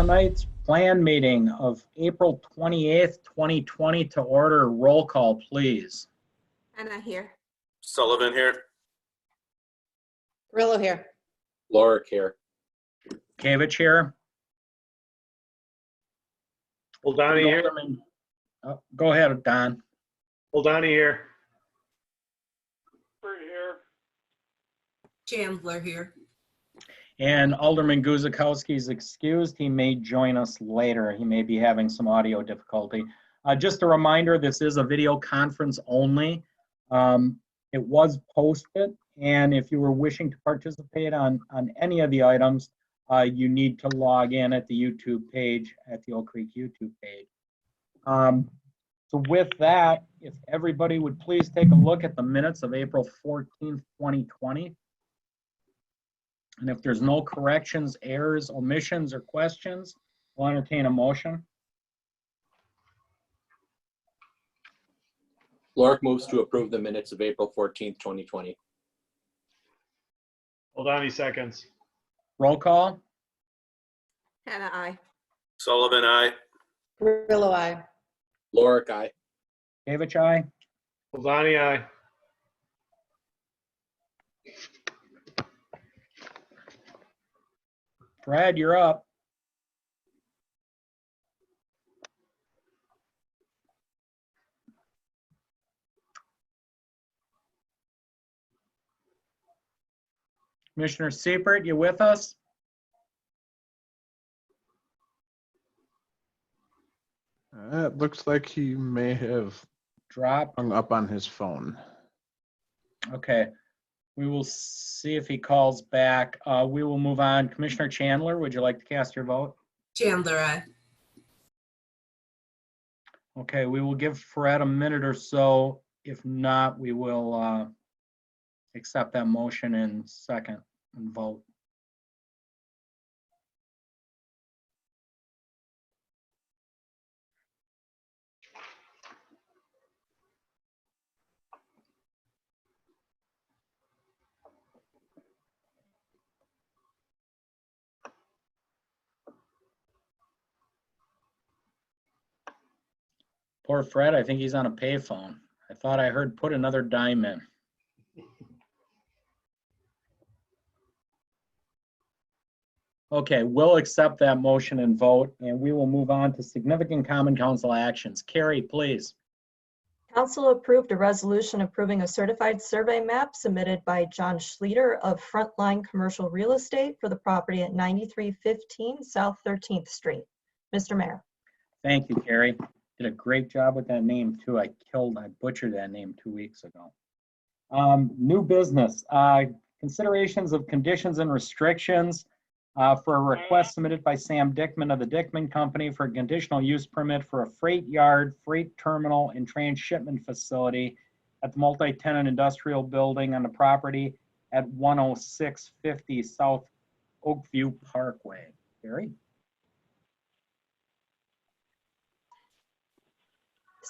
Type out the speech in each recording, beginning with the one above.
tonight's plan meeting of April 28th, 2020 to order. Roll call, please. Anna here. Sullivan here. Grillo here. Lorick here. Kavich here. Donnie here. Oh, go ahead, Don. Donnie here. Chandler here. And Alderman Guzikowski is excused. He may join us later. He may be having some audio difficulty. Just a reminder, this is a video conference only. It was posted, and if you were wishing to participate on any of the items, you need to log in at the YouTube page, at the Oak Creek YouTube page. So with that, if everybody would please take a look at the minutes of April 14th, 2020. And if there's no corrections, errors, omissions, or questions, we'll entertain a motion. Lorick moves to approve the minutes of April 14th, 2020. Donnie seconds. Roll call. Hannah, aye. Sullivan, aye. Grillo, aye. Lorick, aye. Kavich, aye. Donnie, aye. Brad, you're up. Commissioner Seipert, you with us? It looks like he may have Drop. hung up on his phone. Okay. We will see if he calls back. We will move on. Commissioner Chandler, would you like to cast your vote? Chandler, aye. Okay, we will give Fred a minute or so. If not, we will accept that motion in second and vote. Poor Fred, I think he's on a payphone. I thought I heard put another dime in. Okay, we'll accept that motion and vote, and we will move on to significant common council actions. Carrie, please. Council approved a resolution approving a certified survey map submitted by John Schlueter of Frontline Commercial Real Estate for the property at 9315 South 13th Street. Mr. Mayor. Thank you, Carrie. Did a great job with that name too. I butchered that name 2 weeks ago. New business, considerations of conditions and restrictions for a request submitted by Sam Dickman of the Dickman Company for a conditional use permit for a freight yard, freight terminal, and transshipment facility at the multi-tenant industrial building on the property at 10650 South Oakview Parkway. Carrie?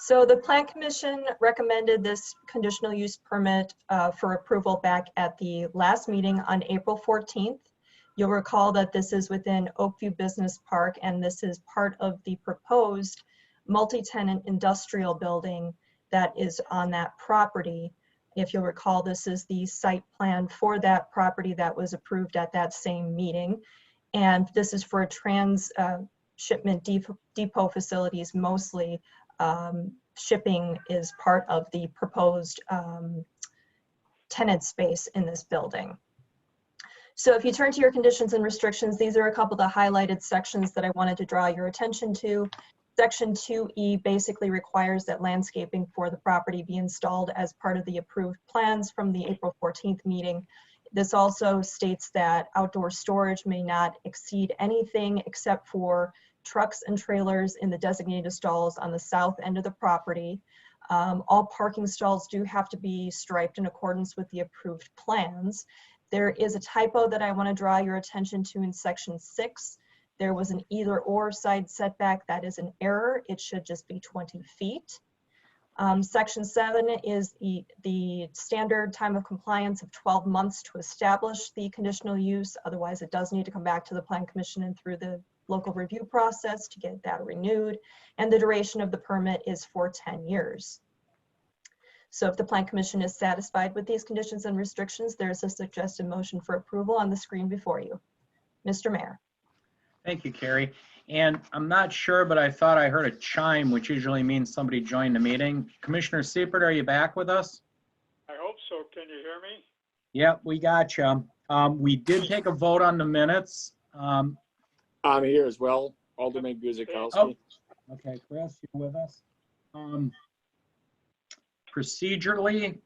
So the Plan Commission recommended this conditional use permit for approval back at the last meeting on April 14th. You'll recall that this is within Oakview Business Park, and this is part of the proposed multi-tenant industrial building that is on that property. If you'll recall, this is the site plan for that property that was approved at that same meeting. And this is for transshipment depot facilities mostly. Shipping is part of the proposed tenant space in this building. So if you turn to your conditions and restrictions, these are a couple of the highlighted sections that I wanted to draw your attention to. Section 2E basically requires that landscaping for the property be installed as part of the approved plans from the April 14th meeting. This also states that outdoor storage may not exceed anything except for trucks and trailers in the designated stalls on the south end of the property. All parking stalls do have to be striped in accordance with the approved plans. There is a typo that I want to draw your attention to in section 6. There was an either or side setback. That is an error. It should just be 20 feet. Section 7 is the standard time of compliance of 12 months to establish the conditional use. Otherwise, it does need to come back to the Plan Commission and through the local review process to get that renewed, and the duration of the permit is for 10 years. So if the Plan Commission is satisfied with these conditions and restrictions, there is a suggested motion for approval on the screen before you. Mr. Mayor. Thank you, Carrie. And I'm not sure, but I thought I heard a chime, which usually means somebody joined the meeting. Commissioner Siepert, are you back with us? I hope so. Can you hear me? Yep, we got you. We did take a vote on the minutes. I'm here as well. Alderman Guzikowski. Oh, okay, Chris, you're with us. Procedurally,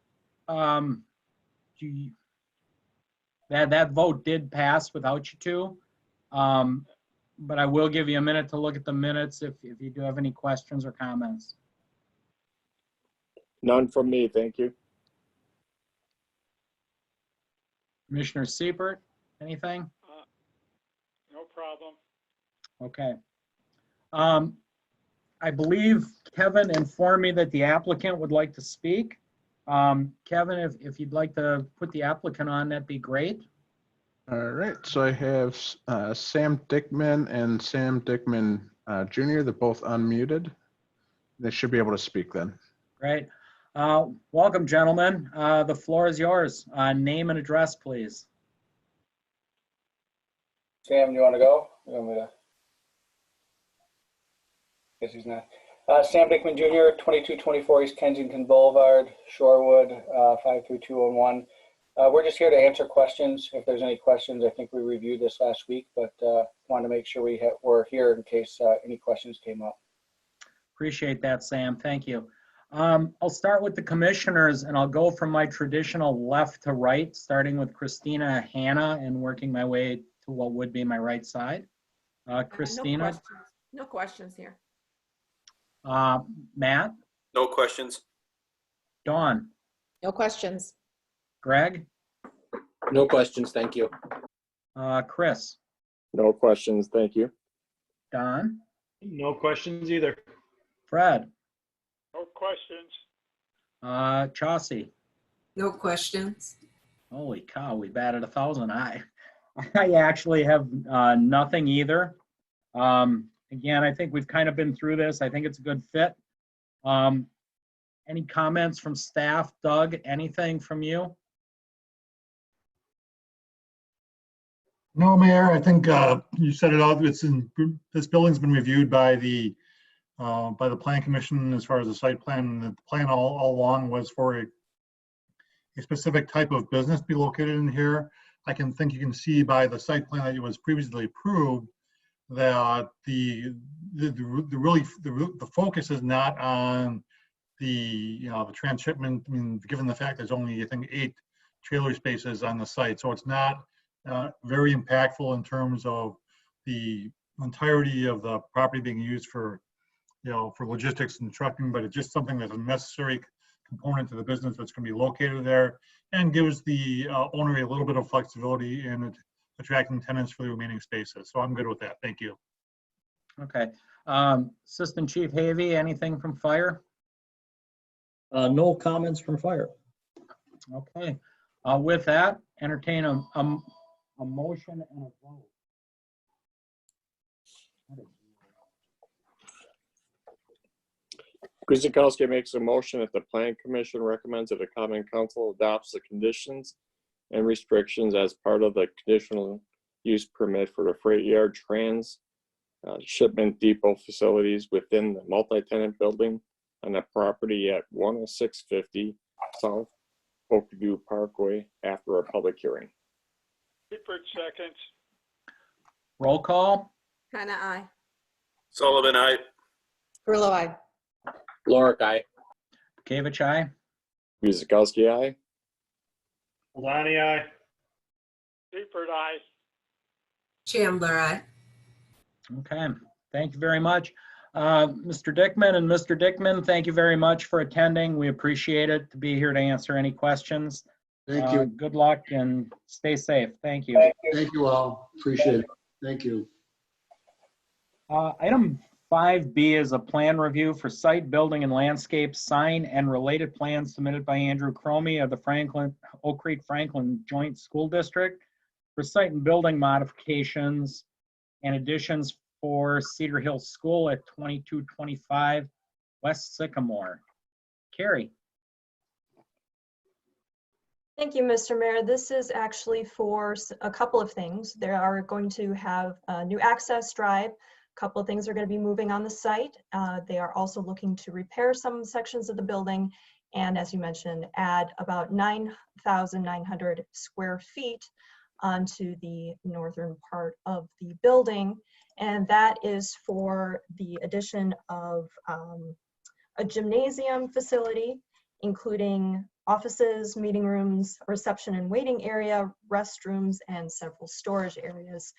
that vote did pass without you two. But I will give you a minute to look at the minutes if you do have any questions or comments. None from me, thank you. Commissioner Siepert, anything? No problem. Okay. I believe Kevin informed me that the applicant would like to speak. Kevin, if you'd like to put the applicant on, that'd be great. All right, so I have Sam Dickman and Sam Dickman Jr. They're both unmuted. They should be able to speak then. Great. Welcome, gentlemen. The floor is yours. Name and address, please. Sam, you want to go? You want me to? Guess he's not. Sam Dickman Jr., 2224 East Kensington Boulevard, Shorewood, 53211. We're just here to answer questions. If there's any questions, I think we reviewed this last week, but wanted to make sure we're here in case any questions came up. Appreciate that, Sam. Thank you. I'll start with the commissioners, and I'll go from my traditional left to right, starting with Christina Hanna and working my way to what would be my right side. Christina. No questions here. Matt. No questions. Dawn. No questions. Greg. No questions, thank you. Chris. No questions, thank you. Don. No questions either. Fred. No questions. Chauncey. No questions. Holy cow, we batted 1,000. I actually have nothing either. Again, I think we've kind of been through this. I think it's a good fit. Any comments from staff? Doug, anything from you? No, Mayor, I think you said it all. This building's been reviewed by the Plan Commission as far as the site plan. The plan all along was for a specific type of business to be located in here. I think you can see by the site plan that it was previously approved that the focus is not on the transshipment. I mean, given the fact there's only, I think, 8 trailer spaces on the site, so it's not very impactful in terms of the entirety of the property being used for logistics and trucking, but it's just something that's a necessary component to the business that's going to be located there, and gives the owner a little bit of flexibility in attracting tenants for the remaining spaces. So I'm good with that. Thank you. Okay. Assistant Chief Havey, anything from fire? No comments from fire. Okay. With that, entertain a motion and a vote. Guzikowski makes a motion that the Plan Commission recommends that the Common Council adopts the conditions and restrictions as part of the conditional use permit for the freight yard shipment depot facilities within the multi-tenant building on the property at 10650 South Oakview Parkway after a public hearing. Siepert seconds. Roll call. Hannah, aye. Sullivan, aye. Grillo, aye. Lorick, aye. Kavich, aye. Guzikowski, aye. Oldani, aye. Siepert, aye. Chandler, aye. Okay. Thank you very much. Mr. Dickman and Mr. Dickman, thank you very much for attending. We appreciate it to be here to answer any questions. Thank you. Good luck and stay safe. Thank you. Thank you all. Appreciate it. Thank you. Item 5B is a plan review for site, building, and landscape sign and related plans submitted by Andrew Chromate of the Oak Creek Franklin Joint School District for site and building modifications and additions for Cedar Hill School at 2225 West Sycamore. Carrie. Thank you, Mr. Mayor. This is actually for a couple of things. They are going to have a new access drive. A couple of things are going to be moving on the site. They are also looking to repair some sections of the building, and as you mentioned, add about 9,900 square feet onto the northern part of the building. And that is for the addition of a gymnasium facility, including offices, meeting rooms, reception and waiting area, restrooms, and several storage areas.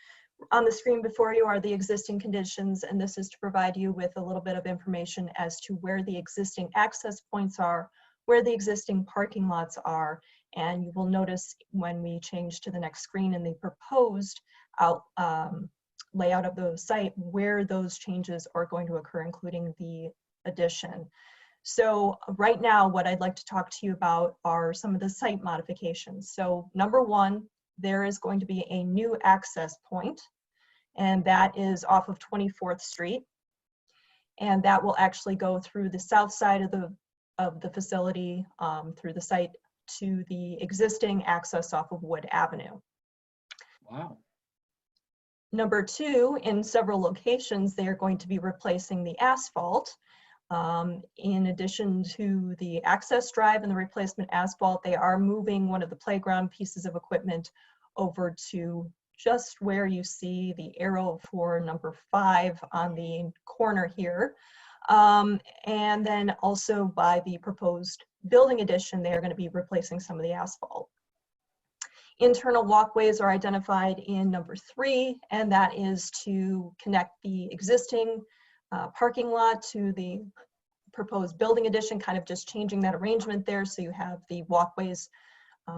On the screen before you are the existing conditions, and this is to provide you with a little bit of information as to where the existing access points are, where the existing parking lots are, and you will notice when we change to the next screen in the proposed layout of the site where those changes are going to occur, including the addition. So right now, what I'd like to talk to you about are some of the site modifications. So number one, there is going to be a new access point, and that is off of 24th Street. And that will actually go through the south side of the facility, through the site to the existing access off of Wood Avenue. Wow. Number two, in several locations, they are going to be replacing the asphalt. In addition to the access drive and the replacement asphalt, they are moving one of the playground pieces of equipment over to just where you see the arrow for number 5 on the corner here. And then also by the proposed building addition, they are going to be replacing some of the asphalt. Internal walkways are identified in number 3, and that is to connect the existing parking lot to the proposed building addition, kind of just changing that arrangement there so you have the walkways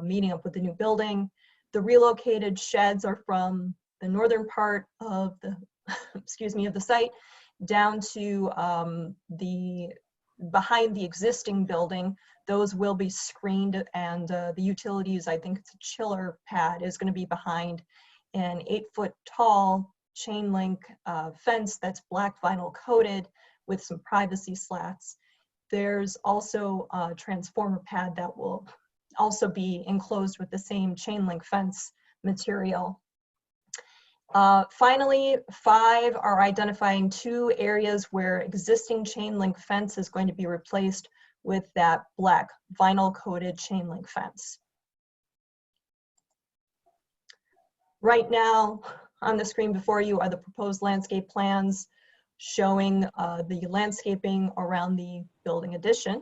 meeting up with the new building. The relocated sheds are from the northern part of the, excuse me, of the site down to behind the existing building. Those will be screened, and the utilities, I think it's a chiller pad, is going to be behind an 8-foot tall chain link fence that's black vinyl coated with some privacy slats. There's also a transformer pad that will also be enclosed with the same chain link fence material. Finally, 5 are identifying 2 areas where existing chain link fence is going to be replaced with that black vinyl coated chain link fence. Right now, on the screen before you are the proposed landscape plans showing the landscaping around the building addition.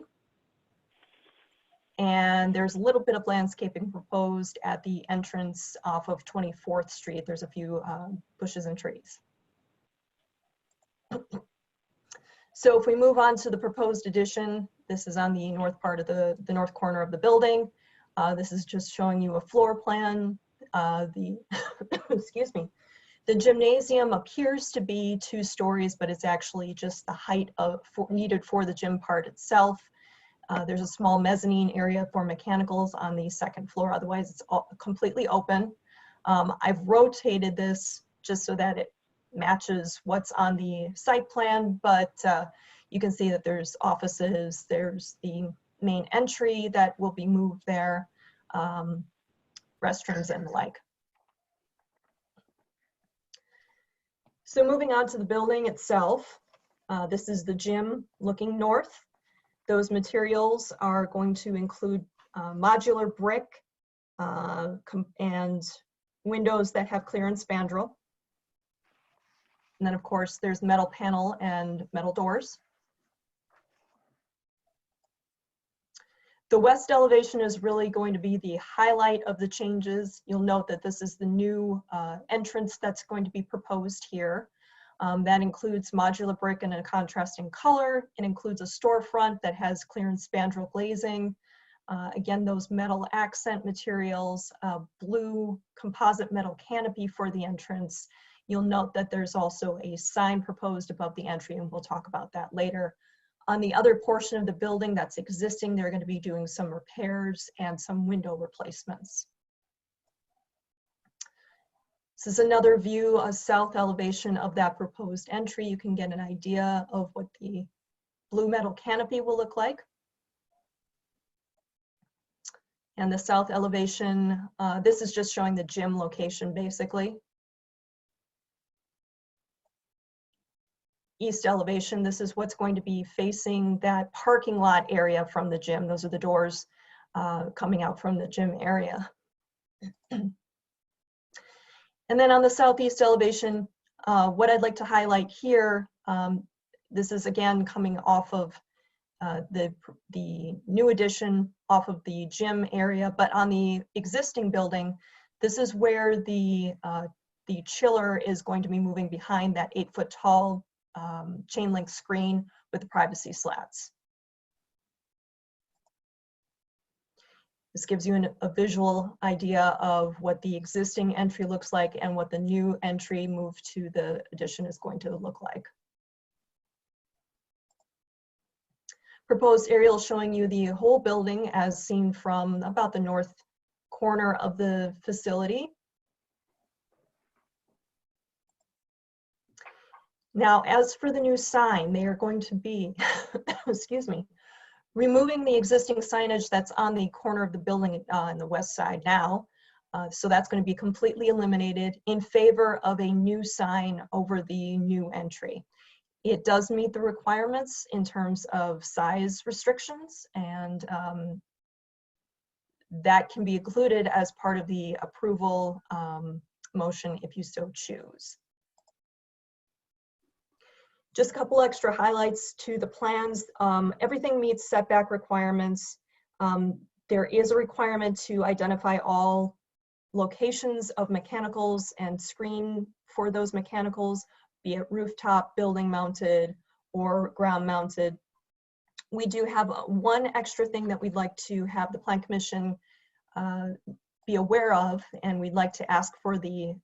And there's a little bit of landscaping proposed at the entrance off of 24th Street. There's a few bushes and trees. So if we move on to the proposed addition, this is on the north part of the north corner of the building. This is just showing you a floor plan. Excuse me. The gymnasium appears to be 2 stories, but it's actually just the height needed for the gym part itself. There's a small mezzanine area for mechanicals on the 2nd floor. Otherwise, it's all completely open. I've rotated this just so that it matches what's on the site plan, but you can see that there's offices, there's the main entry that will be moved there, restrooms and the like. So moving on to the building itself, this is the gym looking north. Those materials are going to include modular brick and windows that have clearance spandrel. And then of course there's metal panel and metal doors. The west elevation is really going to be the highlight of the changes. You'll note that this is the new entrance that's going to be proposed here. That includes modular brick in a contrasting color. It includes a storefront that has clearance spandrel glazing. Again, those metal accent materials, blue composite metal canopy for the entrance. You'll note that there's also a sign proposed above the entry, and we'll talk about that later. On the other portion of the building that's existing, they're going to be doing some repairs and some window replacements. This is another view, a south elevation of that proposed entry. You can get an idea of what the blue metal canopy will look like. And the south elevation, this is just showing the gym location basically. East elevation, this is what's going to be facing that parking lot area from the gym. Those are the doors coming out from the gym area. And then on the southeast elevation, what I'd like to highlight here, this is again coming off of the new addition off of the gym area, but on the existing building, this is where the chiller is going to be moving behind that 8-foot tall chain link screen with the privacy slats. This gives you a visual idea of what the existing entry looks like and what the new entry moved to the addition is going to look like. Proposed aerial showing you the whole building as seen from about the north corner of the facility. Now, as for the new sign, they are going to be, excuse me, removing the existing signage that's on the corner of the building on the west side now. So that's going to be completely eliminated in favor of a new sign over the new entry. It does meet the requirements in terms of size restrictions, and that can be included as part of the approval motion if you so choose. Just a couple extra highlights to the plans. Everything meets setback requirements. There is a requirement to identify all locations of mechanicals and screen for those mechanicals, be it rooftop, building mounted, or ground mounted. We do have one extra thing that we'd like to have the Plan Commission be aware of, and we'd like to ask for the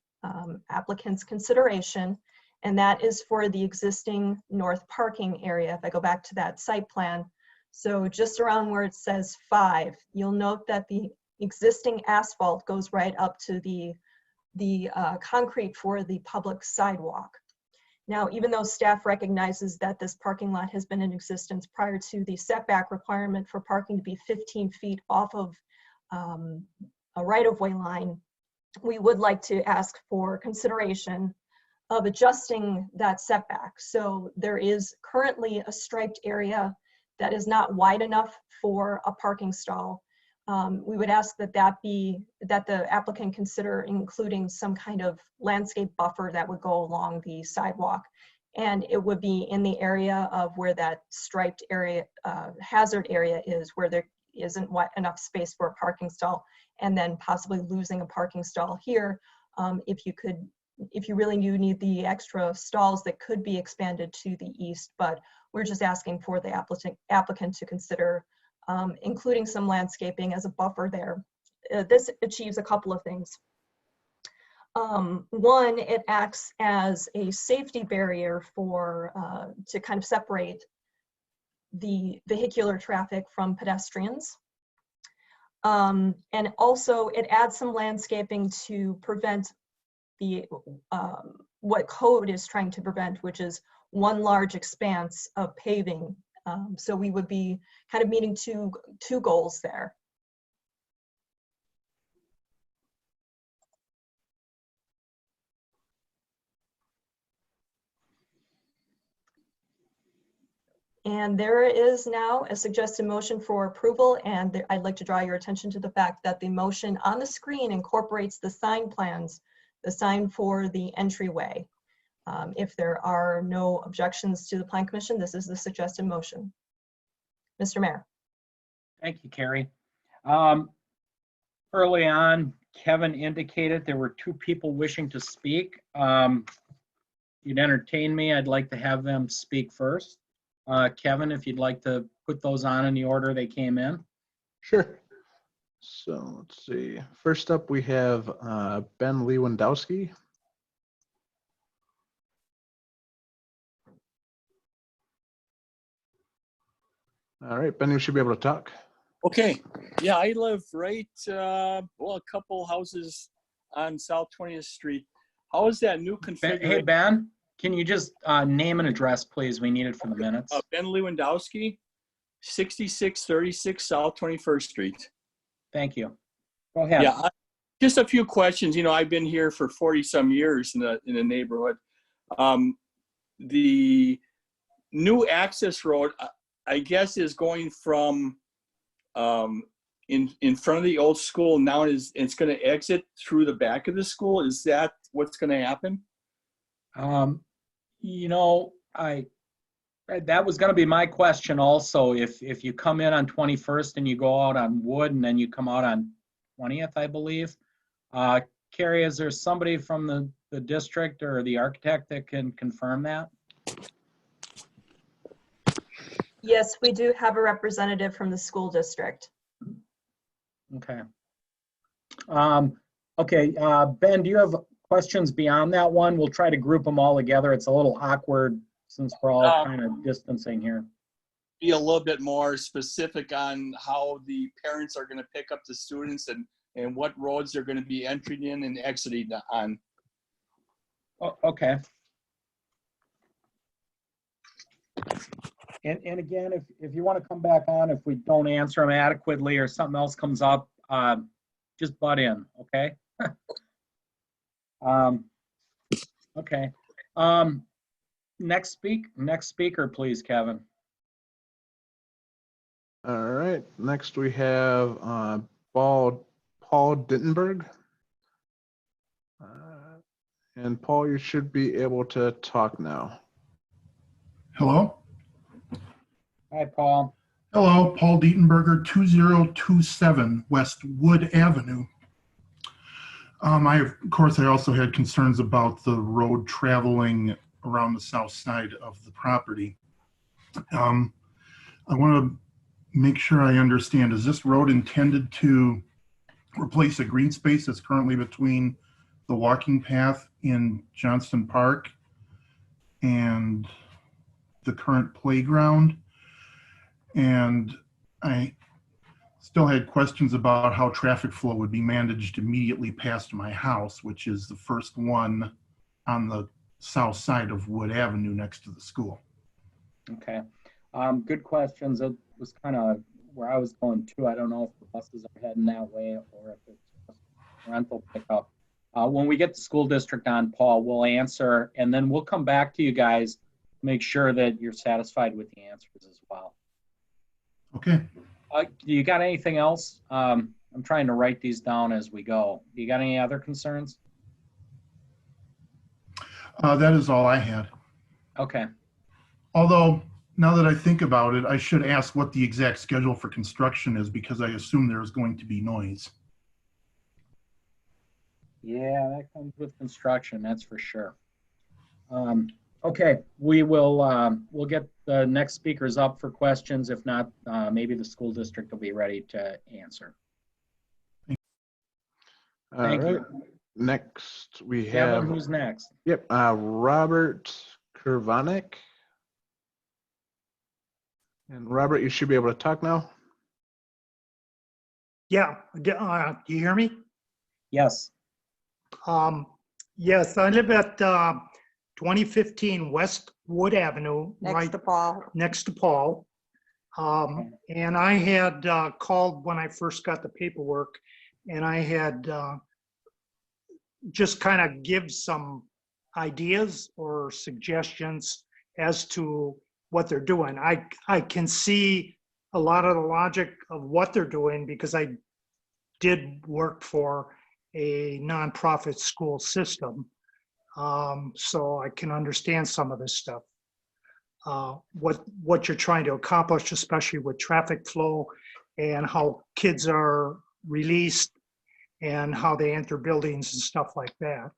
applicant's consideration, and that is for the existing north parking area. If I go back to that site plan, so just around where it says 5, you'll note that the existing asphalt goes right up to the concrete for the public sidewalk. Now, even though staff recognizes that this parking lot has been in existence prior to the setback requirement for parking to be 15 feet off of a right-of-way line, we would like to ask for consideration of adjusting that setback. So there is currently a striped area that is not wide enough for a parking stall. We would ask that the applicant consider including some kind of landscape buffer that would go along the sidewalk, and it would be in the area of where that striped area, hazard area is, where there isn't enough space for a parking stall, and then possibly losing a parking stall here. If you really do need the extra stalls, that could be expanded to the east, but we're just asking for the applicant to consider including some landscaping as a buffer there. This achieves a couple of things. One, it acts as a safety barrier for to kind of separate the vehicular traffic from pedestrians. And also it adds some landscaping to prevent the what code is trying to prevent, which is one large expanse of paving. So we would be kind of meeting two goals there. And there is now a suggested motion for approval, and I'd like to draw your attention to the fact that the motion on the screen incorporates the sign plans, the sign for the entryway. If there are no objections to the Plan Commission, this is the suggested motion. Mr. Mayor. Thank you, Carrie. Early on, Kevin indicated there were 2 people wishing to speak. You'd entertain me, I'd like to have them speak first. Kevin, if you'd like to put those on in the order they came in. Sure. So let's see. First up, we have Ben Lewandowski. All right, Ben, you should be able to talk. Okay, yeah, I live right, well, a couple houses on South 20th Street. How is that new Hey, configuration? Ben, can you just name and address, please? We need it for the minutes. Ben Lewandowski, 6636 South 21st Street. Thank you. Go ahead. Yeah, just a few questions. You know, I've been here for 40 some years in the neighborhood. The new access road, I guess, is going from in front of the old school. Now it's going to exit through the back of the school. Is that what's going to happen? You know, that was going to be my question also. If you come in on 21st and you go out on Wood and then you come out on 20th, I believe. Carrie, is there somebody from the district or the architect that can confirm that? Yes, we do have a representative from the school district. Okay. Okay, Ben, do you have questions beyond that one? We'll try to group them all together. It's a little awkward since we're all kind of distancing here. Be a little bit more specific on how the parents are going to pick up the students and what roads they're going to be entering in and exiting on. Oh, okay. And again, if you want to come back on, if we don't answer them adequately or something else comes up, just butt in, okay? Okay. Next speaker, please, Kevin. All right, next we have Paul Dittenberg. And Paul, you should be able to talk now. Hello? Hi, Paul. Hello, Paul Dietenberger, 2027 West Wood Avenue. Of course, I also had concerns about the road traveling around the south side of the property. I want to make sure I understand, is this road intended to replace a green space that's currently between the walking path in Johnston Park and the current playground? And I still had questions about how traffic flow would be managed immediately past my house, which is the first one on the south side of Wood Avenue next to the school. Okay. Good questions. It was kind of where I was going too. I don't know if the buses are heading that way or if it's just rental pickup. When we get the school district on, Paul, we'll answer, and then we'll come back to you guys, make sure that you're satisfied with the answers as well. Okay. Do you got anything else? I'm trying to write these down as we go. Do you got any other concerns? That is all I had. Okay. Although, now that I think about it, I should ask what the exact schedule for construction is, because I assume there's going to be noise. Yeah, that comes with construction, that's for sure. Okay, we will we'll get the next speakers up for questions. If not, maybe the school district will be ready to answer. Thank you. Next we Kevin, have, who's next? Yep, Robert Kurvanek. And Robert, you should be able to talk now. Yeah, do you hear me? Yes. Yes, I live at 2015 West Wood Avenue. Next to Paul. Next to Paul. And I had called when I first got the paperwork, and I had just kind of give some ideas or suggestions as to what they're doing. I can see a lot of the logic of what they're doing because I did work for a nonprofit school system. So I can understand some of this stuff. What you're trying to accomplish, especially with traffic flow and how kids are released and how they enter buildings and stuff like that.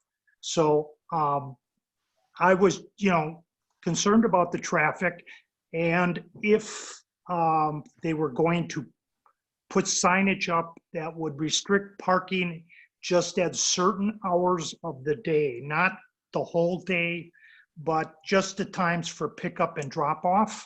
So I was, concerned about the traffic, and if they were going to put signage up that would restrict parking just at certain hours of the day, not the whole day, but just the times for pickup and drop off.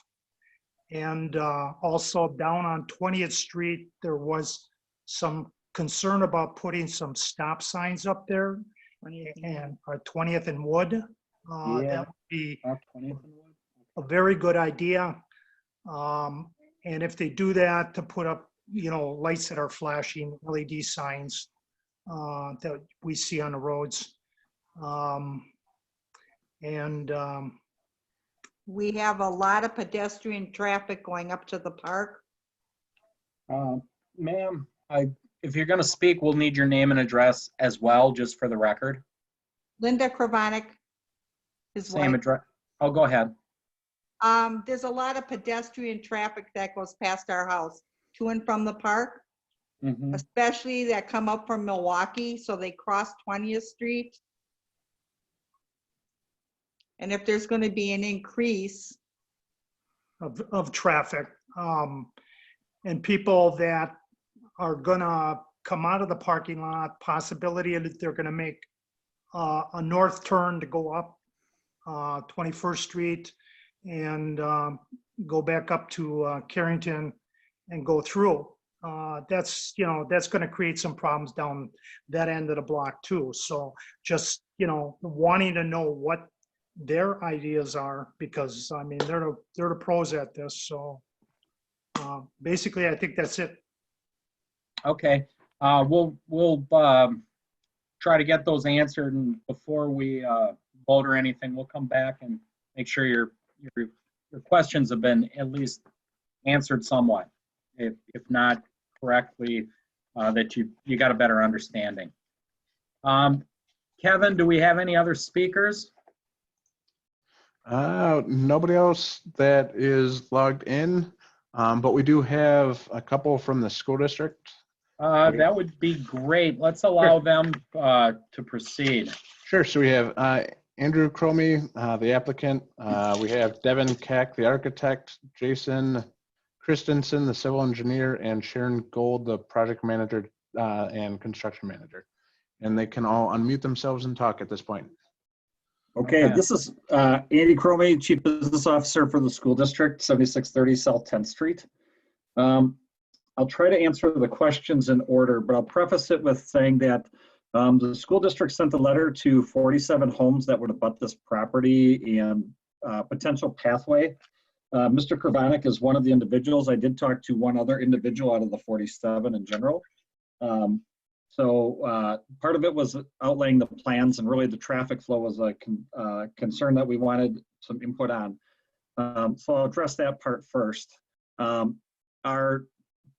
And also down on 20th Street, there was some concern about putting some stop signs up there. and 20th and Wood. Yeah. That would be 20th and Wood. a very good idea. And if they do that, to put up, lights that are flashing, LED signs that we see on the roads. We have a lot of pedestrian traffic going up to the park. Ma'am, if you're going to speak, we'll need your name and address as well, just for the record. Linda Kravanek, his Same wife. address. Oh, go ahead. There's a lot of pedestrian traffic that goes past our house to and from the park, Mhm. especially that come up from Milwaukee, so they cross 20th Street. And if there's going to be an increase of traffic, and people that are gonna come out of the parking lot, possibility that they're gonna make a north turn to go up 21st Street and go back up to Carrington and go through. That's gonna create some problems down that end of the block too. So just, wanting to know what their ideas are, because I mean, they're the pros at this. So basically, I think that's it. Okay. We'll try to get those answered, and before we vote or anything, we'll come back and make sure your questions have been at least answered somewhat, if not correctly, that you got a better understanding. Kevin, do we have any other speakers? Nobody else that is logged in, but we do have a couple from the school district. That would be great. Let's allow them to proceed. Sure. So we have Andrew Chromate, the applicant. We have Devin Keck, the architect, Jason Christensen, the civil engineer, and Sharon Gold, the project manager and construction manager. And they can all unmute themselves and talk at this point. Okay, this is Andy Chromate, Chief Business Officer for the school district, 7630 South 10th Street. I'll try to answer the questions in order, but I'll preface it with saying that the school district sent a letter to 47 homes that would abut this property and potential pathway. Mr. Kravanek is one of the individuals. I did talk to one other individual out of the 47 in general. So part of it was outlaying the plans, and really the traffic flow was a concern that we wanted some input on. So I'll address that part first. Our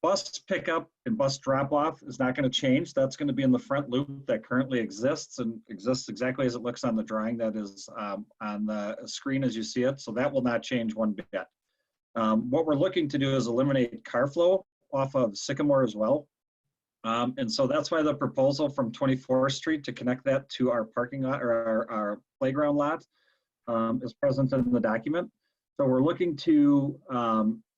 bus pickup and bus drop off is not going to change. That's going to be in the front loop that currently exists and exists exactly as it looks on the drawing that is on the screen as you see it. So that will not change one bit. What we're looking to do is eliminate car flow off of Sycamore as well. And so that's why the proposal from 24th Street to connect that to our parking lot or our playground lot is present in the document. So we're looking to,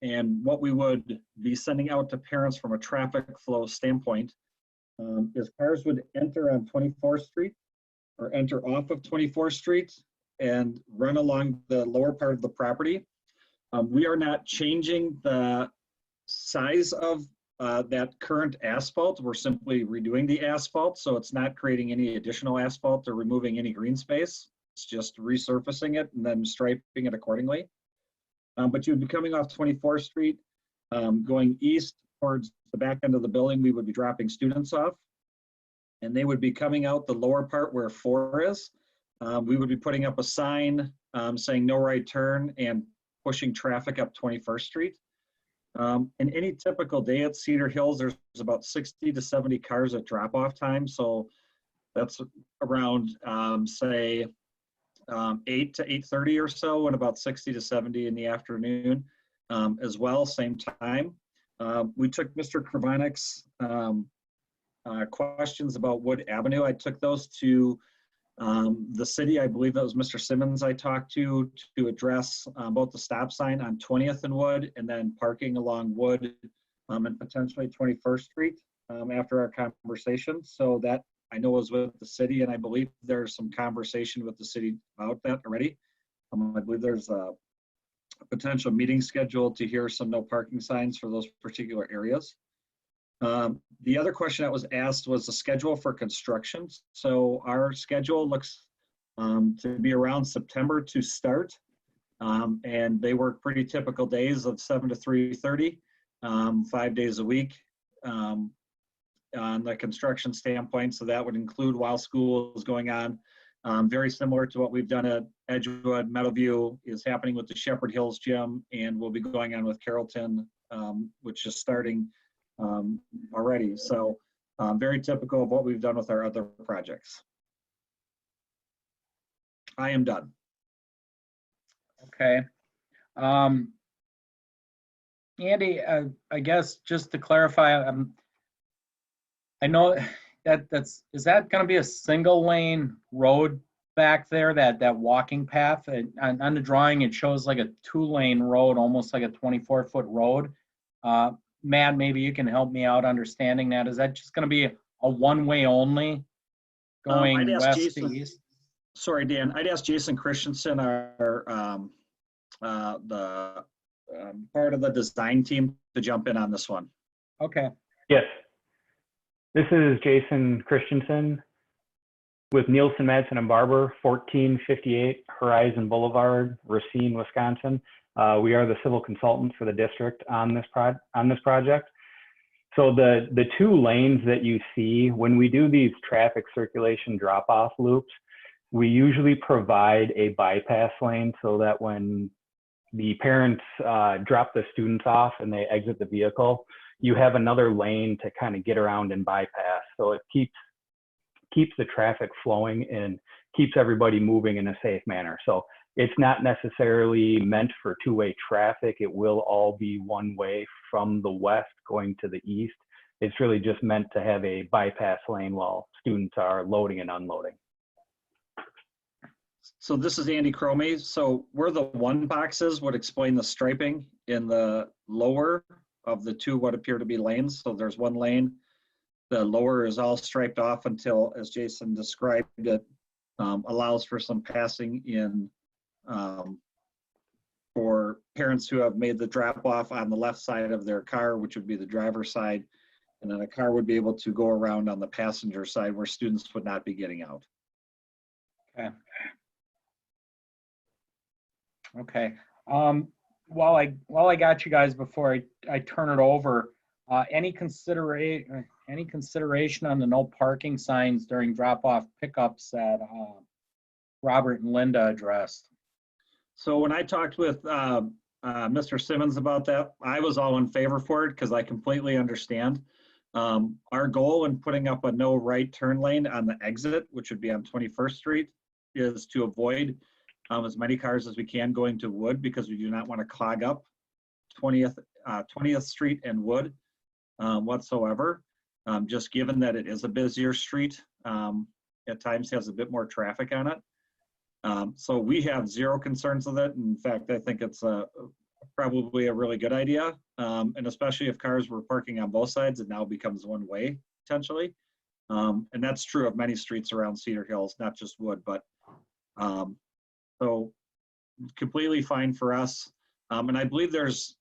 and what we would be sending out to parents from a traffic flow standpoint is cars would enter on 24th Street or enter off of 24th Street and run along the lower part of the property. We are not changing the size of that current asphalt. We're simply redoing the asphalt, so it's not creating any additional asphalt or removing any green space. It's just resurfacing it and then striping it accordingly. But you'd be coming off 24th Street, going east towards the back end of the building. We would be dropping students off, and they would be coming out the lower part where 4 is. We would be putting up a sign saying no right turn and pushing traffic up 21st Street. In any typical day at Cedar Hills, there's about 60 to 70 cars at drop-off time. So that's around, say, 8 to 8:30 or so, and about 60 to 70 in the afternoon as well, same time. We took Mr. Kravanek's questions about Wood Avenue. I took those to the city. I believe that was Mr. Simmons I talked to address both the stop sign on 20th and Wood and then parking along Wood and potentially 21st Street after our conversation. So that I know was with the city, and I believe there's some conversation with the city about that already. I believe there's a potential meeting scheduled to hear some no parking signs for those particular areas. The other question that was asked was the schedule for construction. So our schedule looks to be around September to start. And they work pretty typical days of 7 to 3:30, 5 days a week on the construction standpoint. So that would include while school is going on. Very similar to what we've done at Edgewood. Meadowview is happening with the Shepherd Hills Gym, and will be going on with Carrollton, which is starting already. So very typical of what we've done with our other projects. I am done. Okay. Andy, I guess just to clarify, I know is that going to be a single lane road back there, that walking path? And on the drawing, it shows like a 2-lane road, almost like a 24-foot road. Matt, maybe you can help me out understanding that. Is that just going to be a one-way only going I'd ask west Jason, to east? Sorry, Dan. I'd ask Jason Christensen, our part of the design team, to jump in on this one. Okay. Yes. This is Jason Christensen with Nielsen, Madsen, and Barber, 1458 Horizon Boulevard, Racine, Wisconsin. We are the civil consultants for the district on this project. So the 2 lanes that you see, when we do these traffic circulation drop-off loops, we usually provide a bypass lane so that when the parents drop the students off and they exit the vehicle, you have another lane to kind of get around and bypass. So it keeps the traffic flowing and keeps everybody moving in a safe manner. So it's not necessarily meant for 2-way traffic. It will all be one way from the west going to the east. It's really just meant to have a bypass lane while students are loading and unloading. So this is Andy Chromate. So where the 1 boxes would explain the striping in the lower of the 2 what appear to be lanes. So there's 1 lane. The lower is all striped off until, as Jason described it, allows for some passing in for parents who have made the drop off on the left side of their car, which would be the driver's side. And then a car would be able to go around on the passenger side where students would not be getting out. Okay. Okay. While I got you guys, before I turn it over, any consideration on the no parking signs during drop-off pickups that Robert and Linda addressed? So when I talked with Mr. Simmons about that, I was all in favor for it because I completely understand. Our goal in putting up a no right turn lane on the exit, which would be on 21st Street, is to avoid as many cars as we can going to Wood, because we do not want to clog up 20th Street and Wood whatsoever. Just given that it is a busier street, at times has a bit more traffic on it. So we have zero concerns with it. In fact, I think it's probably a really good idea. And especially if cars were parking on both sides, it now becomes one way potentially. And that's true of many streets around Cedar Hills, not just Wood, but so completely fine for us. And I believe there's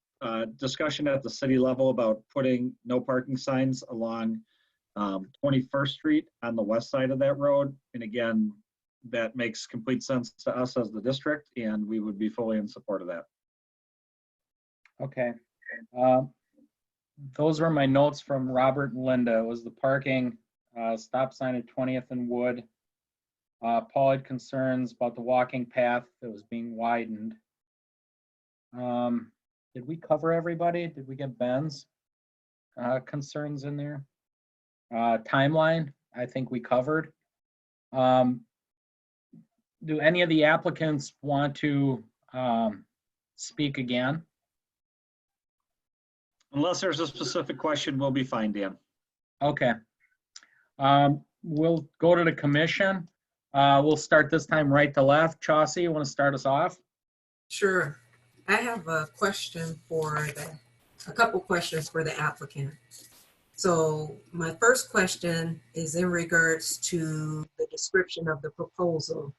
discussion at the city level about putting no parking signs along 21st Street on the west side of that road. And again, that makes complete sense to us as the district, and we would be fully in support of that. Okay. Those were my notes from Robert and Linda. It was the parking, stop sign at 20th and Wood. Paul had concerns about the walking path that was being widened. Did we cover everybody? Did we get Ben's concerns in there? Timeline, I think we covered. Do any of the applicants want to speak again? Unless there's a specific question, we'll be fine, Dan. Okay. We'll go to the commission. We'll start this time right to left. Chauncey, you want to start us off? Sure. I have a question a couple questions for the applicant. So my first question is in regards to the description of the proposal.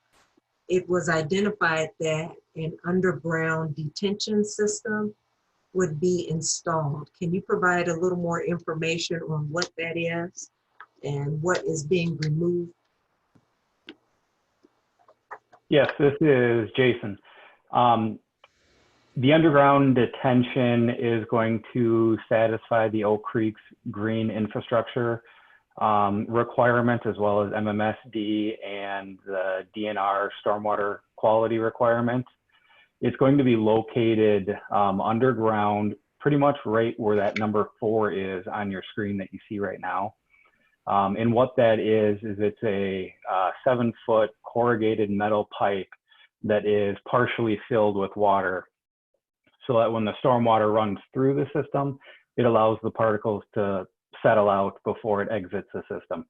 It was identified that an underground detention system would be installed. Can you provide a little more information on what that is and what is being removed? Yes, this is Jason. The underground detention is going to satisfy the Oak Creek's green infrastructure requirement, as well as MMSD and the DNR stormwater quality requirements. It's going to be located underground, pretty much right where that number 4 is on your screen that you see right now. And what that is it's a 7-foot corrugated metal pipe that is partially filled with water, so that when the stormwater runs through the system, it allows the particles to settle out before it exits the system.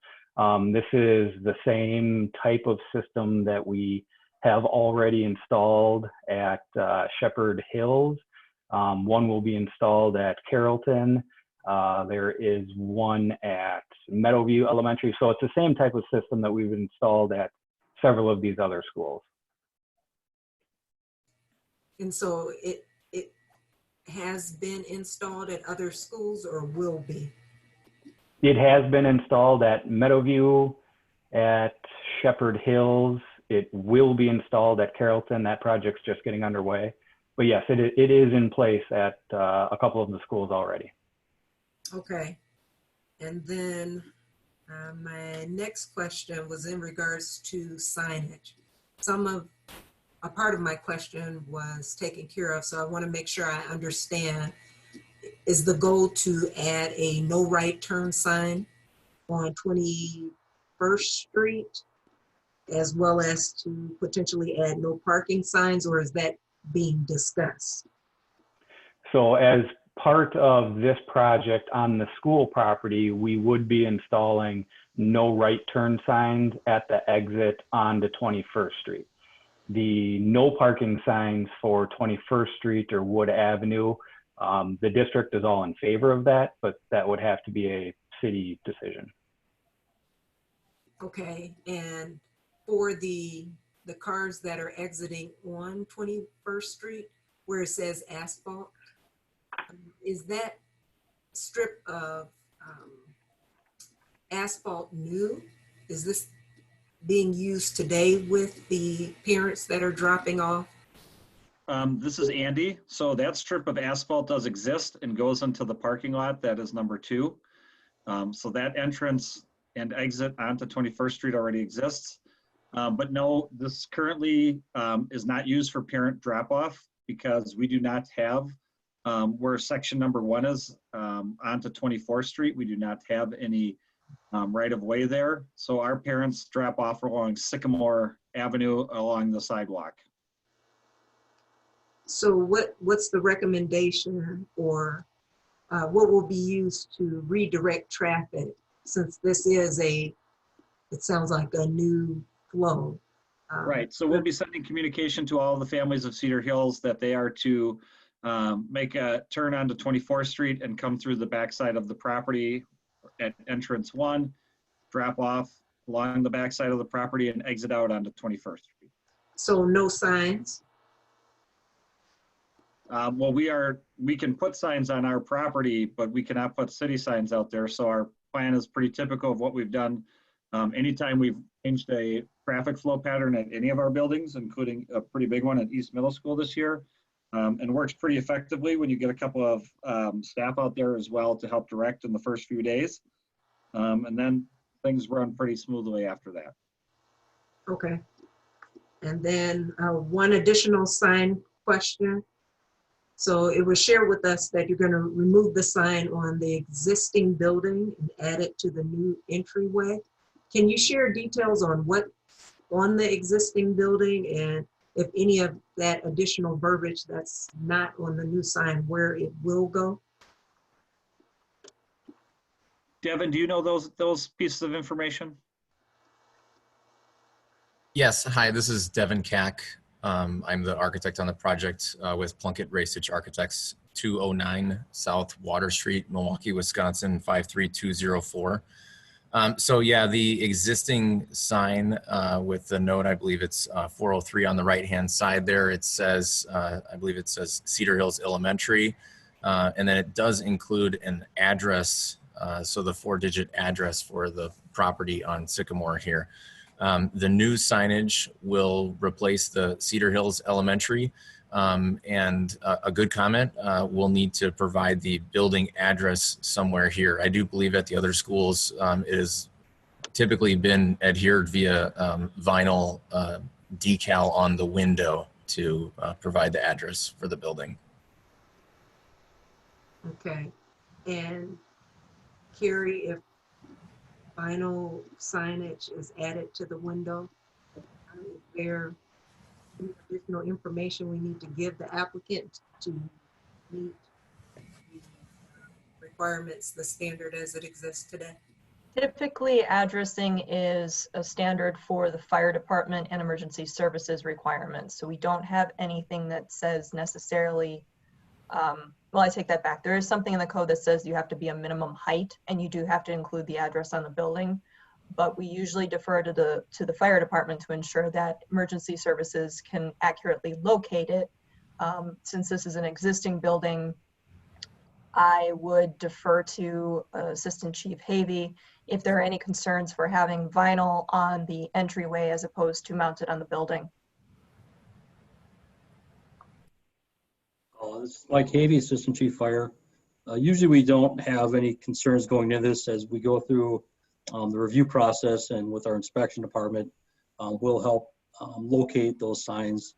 This is the same type of system that we have already installed at Shepherd Hills. One will be installed at Carrollton. There is one at Meadowview Elementary. So it's the same type of system that we've installed at several of these other schools. And so it has been installed at other schools or will be? It has been installed at Meadowview, at Shepherd Hills. It will be installed at Carrollton. That project's just getting underway. But yes, it is in place at a couple of the schools already. Okay. And then my next question was in regards to signage. A part of my question was taken care of, so I want to make sure I understand. Is the goal to add a no right turn sign on 21st Street, as well as to potentially add no parking signs, or is that being discussed? So as part of this project on the school property, we would be installing no right turn signs at the exit onto 21st Street. The no parking signs for 21st Street or Wood Avenue, the district is all in favor of that, but that would have to be a city decision. Okay, and for the cars that are exiting on 21st Street, where it says asphalt, is that strip of asphalt new? Is this being used today with the parents that are dropping off? This is Andy. So that strip of asphalt does exist and goes into the parking lot. That is number 2. So that entrance and exit onto 21st Street already exists. But no, this currently is not used for parent drop-off because we do not have, where section number 1 is onto 24th Street, we do not have any right-of-way there. So our parents drop off along Sycamore Avenue along the sidewalk. So what's the recommendation, or what will be used to redirect traffic, since this is it sounds like a new flow? Right, so we'll be sending communication to all the families of Cedar Hills that they are to make a turn onto 24th Street and come through the backside of the property at entrance 1, drop off along the backside of the property and exit out onto 21st Street. So no signs? Well, we can put signs on our property, but we cannot put city signs out there. So our plan is pretty typical of what we've done. Anytime we've changed a traffic flow pattern at any of our buildings, including a pretty big one at East Middle School this year, and works pretty effectively when you get a couple of staff out there as well to help direct in the first few days. And then things run pretty smoothly after that. Okay. And then one additional sign question. So it was shared with us that you're going to remove the sign on the existing building and add it to the new entryway. Can you share details on what on the existing building, and if any of that additional verbiage that's not on the new sign, where it will go? Devin, do you know those pieces of information? Yes, hi, this is Devin Kack. I'm the architect on the project with Plunkett Racich Architects, 209 South Water Street, Milwaukee, Wisconsin, 53204. So yeah, the existing sign with the note, I believe it's 403 on the right-hand side there, it says, I believe it says Cedar Hills Elementary. And then it does include an address, so the 4-digit address for the property on Sycamore here. The new signage will replace the Cedar Hills Elementary. And a good comment, we'll need to provide the building address somewhere here. I do believe at the other schools it has typically been adhered via vinyl decal on the window to provide the address for the building. Okay. And Carrie, if vinyl signage is added to the window, is there any additional information we need to give the applicant to meet the requirements, the standard as it exists today? Typically, addressing is a standard for the fire department and emergency services requirements. So we don't have anything that says necessarily, well, I take that back. There is something in the code that says you have to be a minimum height and you do have to include the address on the building. But we usually defer to the fire department to ensure that emergency services can accurately locate it. Since this is an existing building, I would defer to Assistant Chief Havey if there are any concerns for having vinyl on the entryway as opposed to mounted on the building. This is Mike Havey, Assistant Chief Fire. Usually we don't have any concerns going into this as we go through the review process, and with our inspection department, we'll help locate those signs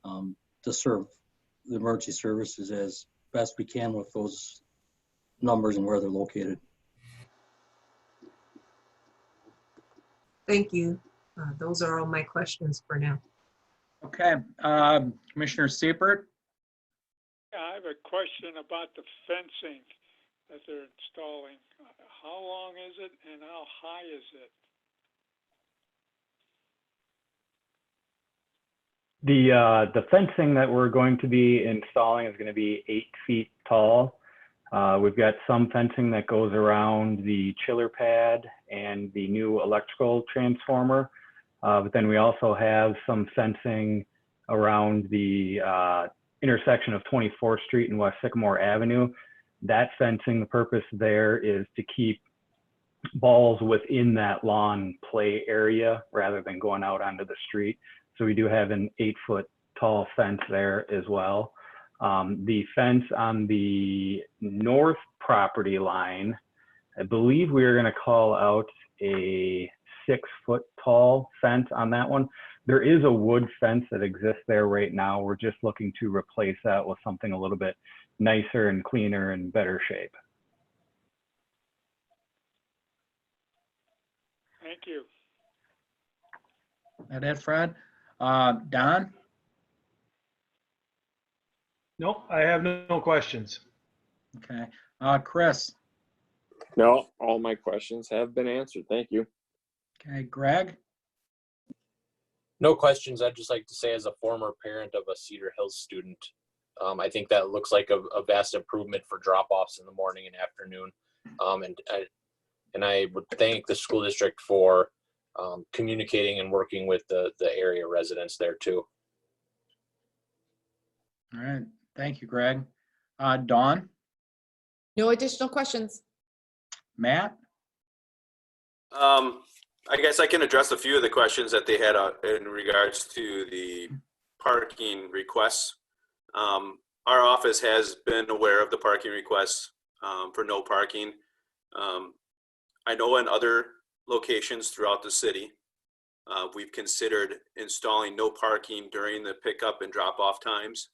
to serve the emergency services as best we can with those numbers and where they're located. Thank you. Those are all my questions for now. Okay, Commissioner Siepert? Yeah, I have a question about the fencing that they're installing. How long is it and how high is it? The fencing that we're going to be installing is going to be 8 feet tall. We've got some fencing that goes around the chiller pad and the new electrical transformer. But then we also have some fencing around the intersection of 24th Street and West Sycamore Avenue. That fencing, the purpose there is to keep balls within that lawn play area rather than going out onto the street. So we do have an 8-foot tall fence there as well. The fence on the north property line, I believe we are going to call out a 6-foot tall fence on that one. There is a wood fence that exists there right now. We're just looking to replace that with something a little bit nicer and cleaner and better shape. Thank you. That it, Fred? Don? Nope, I have no questions. Okay. Chris? No, all my questions have been answered. Thank you. Okay, Greg? No questions. I'd just like to say, as a former parent of a Cedar Hills student, I think that looks like a vast improvement for drop-offs in the morning and afternoon. And I would thank the school district for communicating and working with the area residents there too. All right. Thank you, Greg. Dawn? No additional questions. Matt? I guess I can address a few of the questions that they had in regards to the parking requests. Our office has been aware of the parking requests for no parking. I know in other locations throughout the city, we've considered installing no parking during the pickup and drop-off times,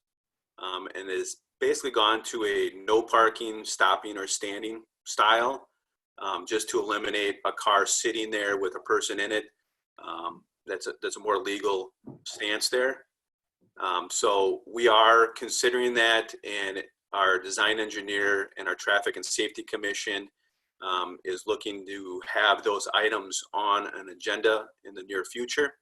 and it's basically gone to a no parking, stopping, or standing style, just to eliminate a car sitting there with a person in it. That's a more legal stance there. So we are considering that, and our design engineer and our traffic and safety commission is looking to have those items on an agenda in the near future.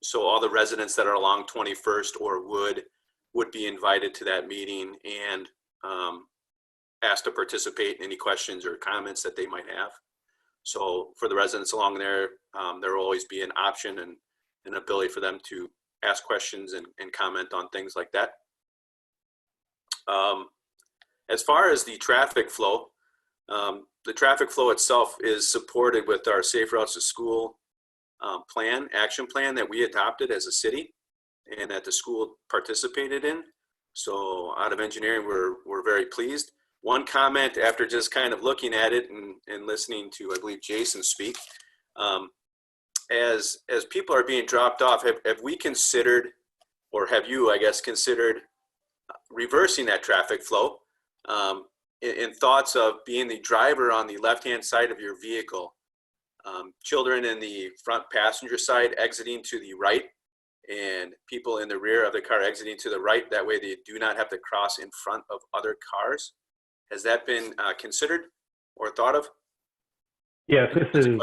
So all the residents that are along 21st or would be invited to that meeting and asked to participate in any questions or comments that they might have. So for the residents along there, there will always be an option and an ability for them to ask questions and comment on things like that. As far as the traffic flow itself is supported with our Safe Routes to School action plan that we adopted as a city and that the school participated in. So out of engineering, we're very pleased. One comment after just kind of looking at it and listening to, I believe, Jason speak, as people are being dropped off, have we considered, or have you, I guess, considered reversing that traffic flow in thoughts of being the driver on the left-hand side of your vehicle, children in the front passenger side exiting to the right, and people in the rear of the car exiting to the right. That way they do not have to cross in front of other cars. Has that been considered or thought of? Yes, this is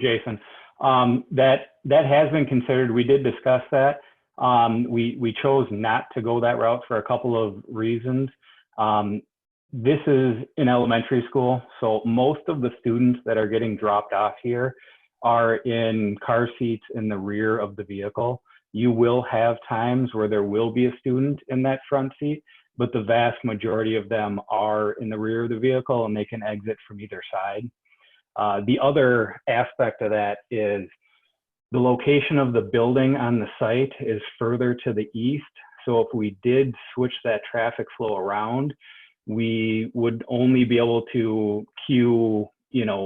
Jason. That has been considered. We did discuss that. We chose not to go that route for a couple of reasons. This is an elementary school, so most of the students that are getting dropped off here are in car seats in the rear of the vehicle. You will have times where there will be a student in that front seat, but the vast majority of them are in the rear of the vehicle and they can exit from either side. The other aspect of that is the location of the building on the site is further to the east. So if we did switch that traffic flow around, we would only be able to queue,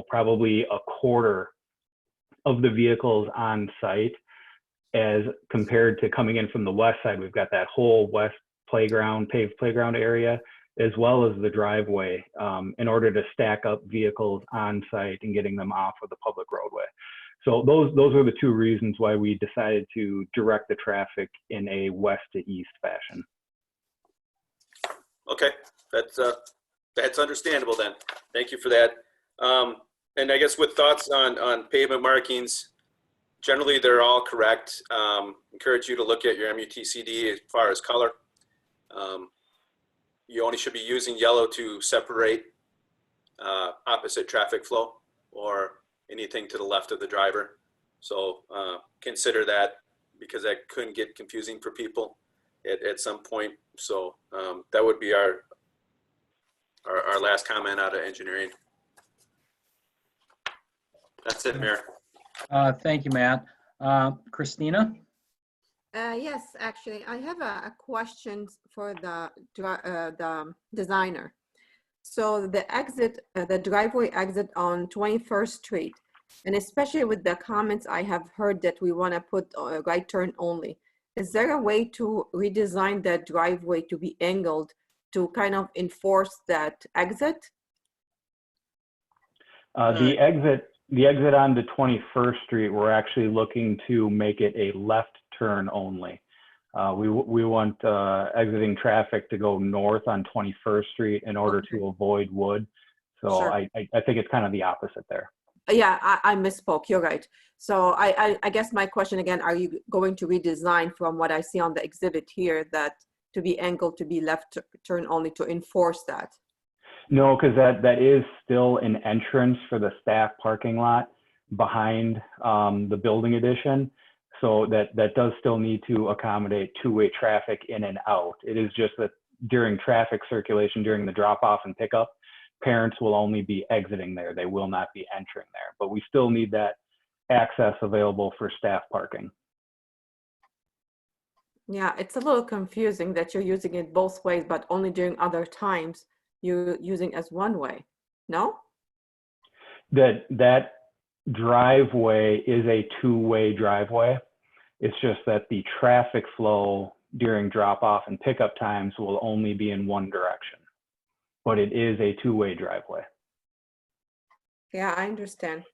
probably a quarter of the vehicles on site as compared to coming in from the west side. We've got that whole west playground, paved playground area, as well as the driveway, in order to stack up vehicles on site and getting them off of the public roadway. So those were the two reasons why we decided to direct the traffic in a west to east fashion. Okay, that's understandable then. Thank you for that. And I guess with thoughts on pavement markings, generally they're all correct. Encourage you to look at your MUTCD as far as color. You only should be using yellow to separate opposite traffic flow or anything to the left of the driver. So consider that, because that could get confusing for people at some point. So that would be our last comment out of engineering. That's it, Mayor. Thank you, Matt. Christina? Yes, actually, I have a question for the designer. So the driveway exit on 21st Street, and especially with the comments I have heard that we want to put a right turn only. Is there a way to redesign that driveway to be angled to kind of enforce that exit? The exit on the 21st Street, we're actually looking to make it a left turn only. We want exiting traffic to go north on 21st Street in order to avoid Wood. So Sure. I think it's kind of the opposite there. Yeah, I misspoke. You're right. So I guess my question again, are you going to redesign from what I see on the exhibit here that to be angled to be left turn only to enforce that? No, because that is still an entrance for the staff parking lot behind the building addition. So that does still need to accommodate two-way traffic in and out. It is just that during traffic circulation, during the drop-off and pickup, parents will only be exiting there. They will not be entering there. But we still need that access available for staff parking. Yeah, it's a little confusing that you're using it both ways, but only during other times you're using as one way. No? That driveway is a two-way driveway. It's just that the traffic flow during drop-off and pickup times will only be in one direction, but it is a two-way driveway. Yeah, I understand.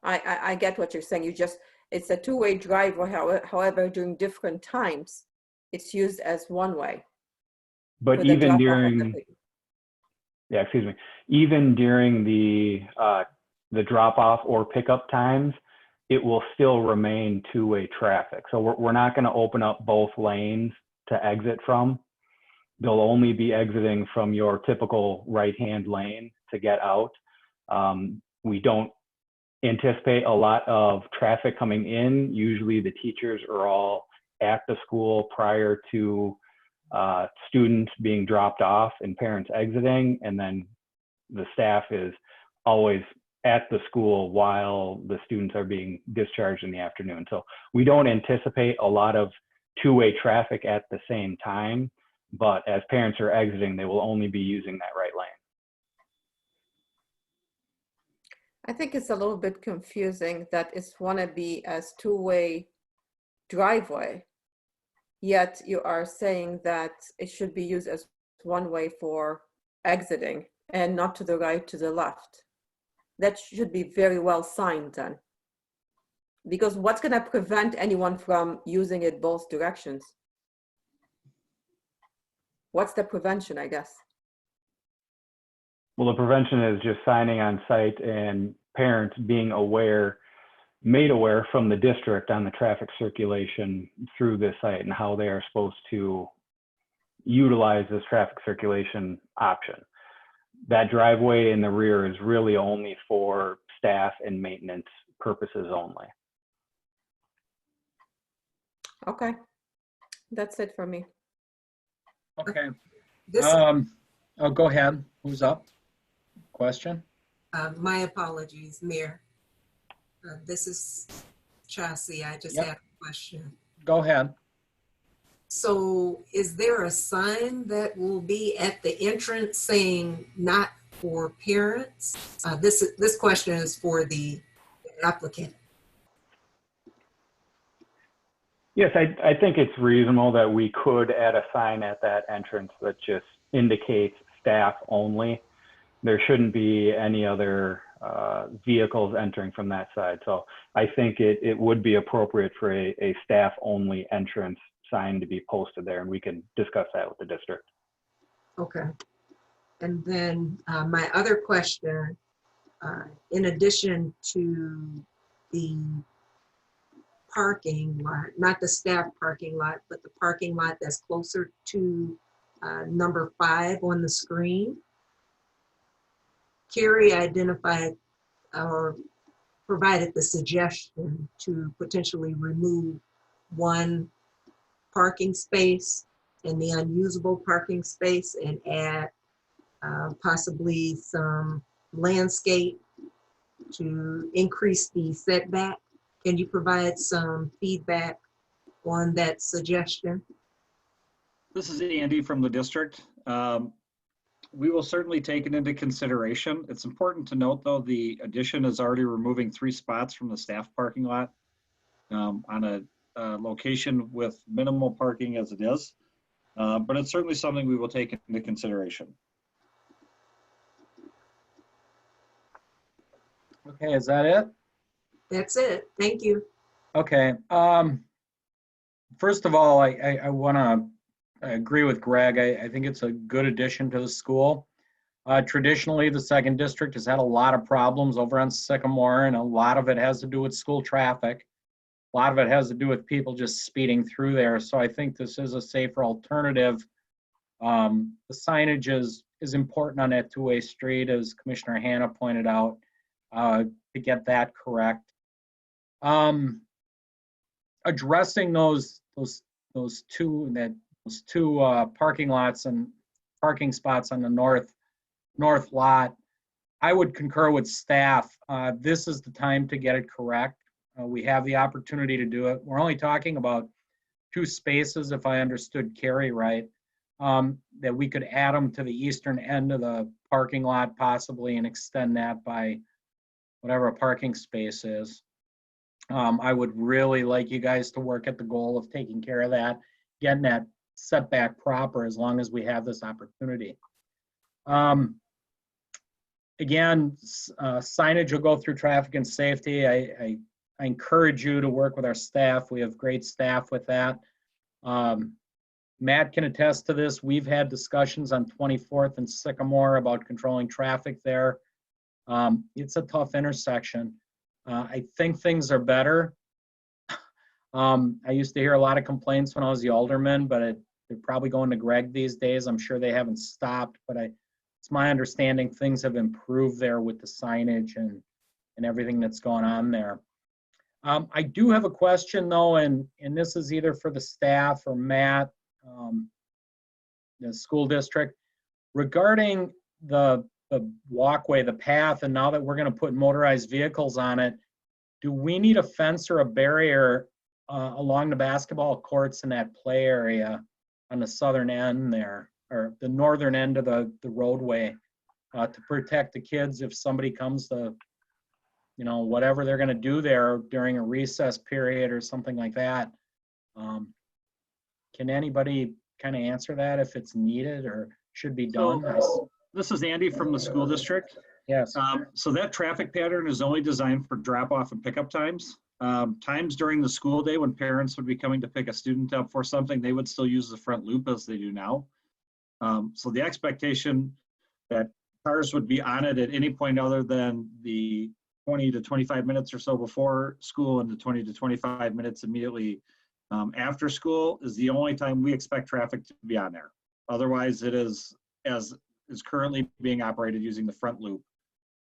I get what you're saying. It's a two-way driveway. However, during different times, it's used as one way. But even during, even during the drop-off or pickup times, it will still remain two-way traffic. So we're not going to open up both lanes to exit from. They'll only be exiting from your typical right-hand lane to get out. We don't anticipate a lot of traffic coming in. Usually the teachers are all at the school prior to students being dropped off and parents exiting, and then the staff is always at the school while the students are being discharged in the afternoon. So we don't anticipate a lot of two-way traffic at the same time, but as parents are exiting, they will only be using that right lane. I think it's a little bit confusing that it's wanna be as two-way driveway, yet you are saying that it should be used as one way for exiting and not to the right, to the left. That should be very well signed then. Because what's gonna prevent anyone from using it both directions? What's the prevention, I guess? Well, the prevention is just signing on site and parents being aware, made aware from the district on the traffic circulation through this site and how they are supposed to utilize this traffic circulation option. That driveway in the rear is really only for staff and maintenance purposes only. Okay, that's it for me. Okay. This, Oh, go ahead. Who's up? Question? my apologies, Mayor. This is Chassie. I just Yep. had a question. Go ahead. So is there a sign that will be at the entrance saying not for parents? This question is for the applicant. Yes, I think it's reasonable that we could add a sign at that entrance that just indicates staff only. There shouldn't be any other vehicles entering from that side. So I think it would be appropriate for a staff only entrance sign to be posted there, and we can discuss that with the district. Okay. And then my other question, in addition to the parking lot, not the staff parking lot, but the parking lot that's closer to number 5 on the screen, Carrie identified or provided the suggestion to potentially remove one parking space and the unusable parking space and add possibly some landscape to increase the setback. Can you provide some feedback on that suggestion? This is Andy from the district. We will certainly take it into consideration. It's important to note, though, the addition is already removing 3 spots from the staff parking lot on a location with minimal parking as it is. But it's certainly something we will take into consideration. Okay, is that it? That's it. Thank you. Okay. First of all, I want to agree with Greg. I think it's a good addition to the school. Traditionally, the 2nd District has had a lot of problems over on Sycamore, and a lot of it has to do with school traffic. A lot of it has to do with people just speeding through there. So I think this is a safer alternative. The signage is important on that two-way street, as Commissioner Hanna pointed out, to get that correct. Addressing those two parking lots and parking spots on the north lot, I would concur with staff. This is the time to get it correct. We have the opportunity to do it. We're only talking about 2 spaces, if I understood Carrie right, that we could add them to the eastern end of the parking lot possibly and extend that by whatever a parking space is. I would really like you guys to work at the goal of taking care of that, getting that setback proper as long as we have this opportunity. Again, signage will go through traffic and safety. I encourage you to work with our staff. We have great staff with that. Matt can attest to this. We've had discussions on 24th and Sycamore about controlling traffic there. It's a tough intersection. I think things are better. I used to hear a lot of complaints when I was the alderman, but they're probably going to Greg these days. I'm sure they haven't stopped, but it's my understanding things have improved there with the signage and everything that's going on there. I do have a question though, and this is either for the staff or Matt. the school district. Regarding the walkway, the path, and now that we're going to put motorized vehicles on it, do we need a fence or a barrier along the basketball courts in that play area on the southern end there, or the northern end of the roadway, to protect the kids if somebody comes to, you know, whatever they're going to do there during a recess period or something like that? Can anybody kind of answer that if it's needed or should be done? This is Andy from the school district. Yes. So that traffic pattern is only designed for drop-off and pickup times. Times during the school day when parents would be coming to pick a student up for something, they would still use the front loop as they do now. So the expectation that cars would be on it at any point other than the 20 to 25 minutes or so before school and the 20 to 25 minutes immediately after school is the only time we expect traffic to be on there. Otherwise, it is as is currently being operated using the front loop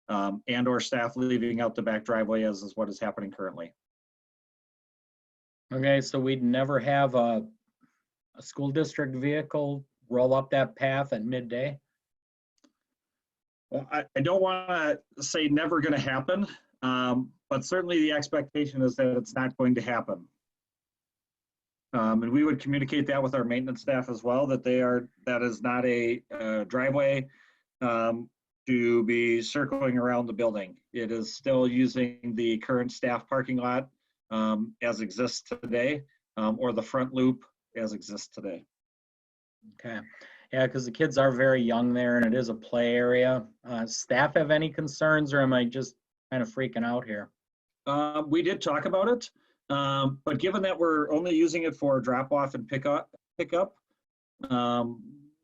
and or staff leaving out the back driveway as is what is happening currently. Okay, so we'd never have a school district vehicle roll up that path at midday? Well, I don't want to say never going to happen, but certainly the expectation is that it's not going to happen. And we would communicate that with our maintenance staff as well, that that is not a driveway to be circling around the building. It is still using the current staff parking lot as exists today, or the front loop as exists today. Okay, yeah, because the kids are very young there and it is a play area. Staff have any concerns, or am I just kind of freaking out here? We did talk about it, but given that we're only using it for drop off and pickup,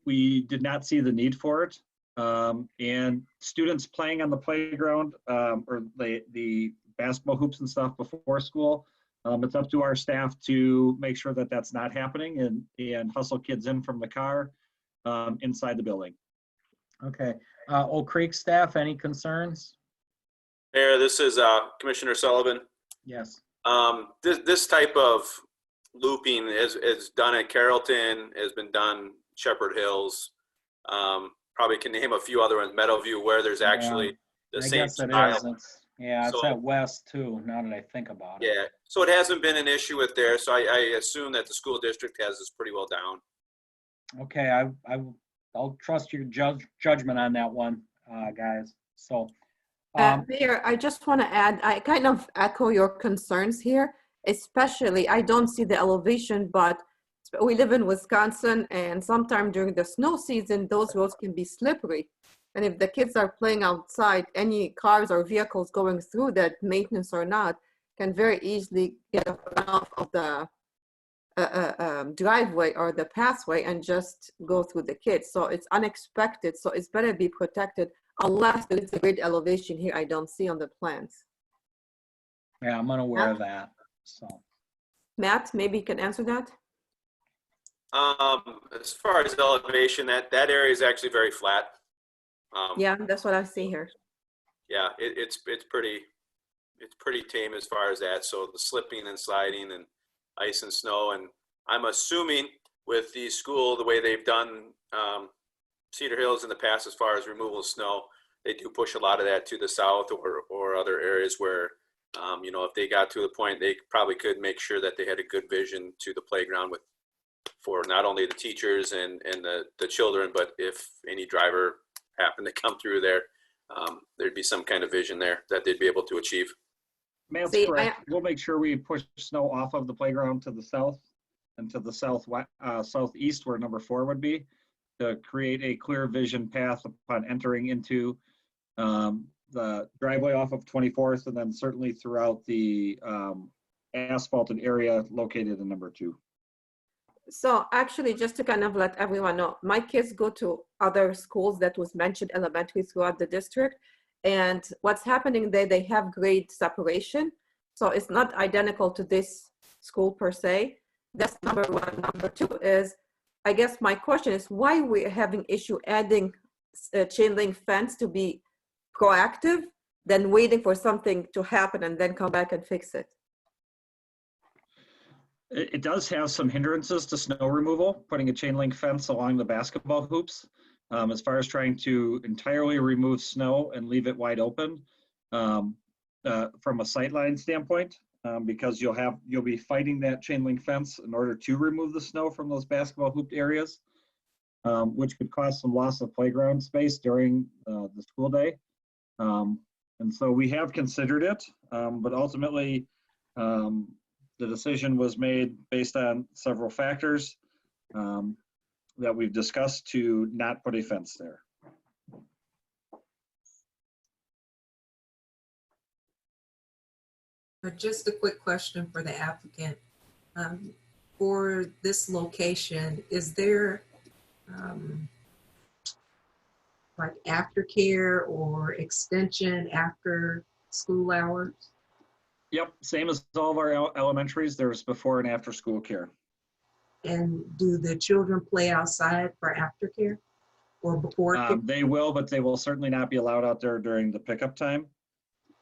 we did not see the need for it. And students playing on the playground or the basketball hoops and stuff before school, it's up to our staff to make sure that that's not happening and hustle kids in from the car inside the building. Okay, Oak Creek staff, any concerns? Mayor, this is Commissioner Sullivan. Yes. This type of looping is done at Carrollton, has been done Shepherd Hills. Probably can name a few other ones, Meadowview, where there's actually the same style. It's at West too, now that I think about it. Yeah, so it hasn't been an issue with there, so I assume that the school district has this pretty well down. Okay, I'll trust your judgment on that one, guys. So, Mayor, I just want to add, I kind of echo your concerns here, especially I don't see the elevation, but we live in Wisconsin and sometime during the snow season, those roads can be slippery. And if the kids are playing outside, any cars or vehicles going through that, maintenance or not, can very easily get off of the driveway or the pathway and just go through the kids. So it's unexpected. So it's better be protected unless there is a great elevation here I don't see on the plans. yeah, I'm unaware of that. So, Matt, maybe you can answer that. As far as elevation, that area is actually very flat. Yeah, that's what I see here. Yeah, it's pretty tame as far as that. So the slipping and sliding and ice and snow, and I'm assuming with the school, the way they've done Cedar Hills in the past as far as removal of snow, they do push a lot of that to the south or other areas where, you know, if they got to the point, they probably could make sure that they had a good vision to the playground for not only the teachers and the children, but if any driver happened to come through there, there'd be some kind of vision there that they'd be able to achieve. Matt's correct. We'll make sure we push snow off of the playground to the south and to the southeast where number 4 would be, to create a clear vision path upon entering into the driveway off of 24th, and then certainly throughout the asphalted area located in number 2. So actually, just to kind of let everyone know, my kids go to other schools that was mentioned elementary throughout the district. And what's happening there, they have grade separation. So it's not identical to this school per se. That's number 1. Number 2 is, I guess my question is why we're having issue adding a chain link fence to be proactive than waiting for something to happen and then come back and fix it. It does have some hindrances to snow removal, putting a chain link fence along the basketball hoops. As far as trying to entirely remove snow and leave it wide open from a sightline standpoint, because you'll be fighting that chain link fence in order to remove the snow from those basketball hooped areas, which could cause some loss of playground space during the school day. And so we have considered it, but ultimately the decision was made based on several factors that we've discussed to not put a fence there. Just a quick question for the applicant. For this location, is there like aftercare or extension after school hours? Yep, same as all of our elementaries, there's before and after school care. And do the children play outside for aftercare or before? They will, but they will certainly not be allowed out there during the pickup time.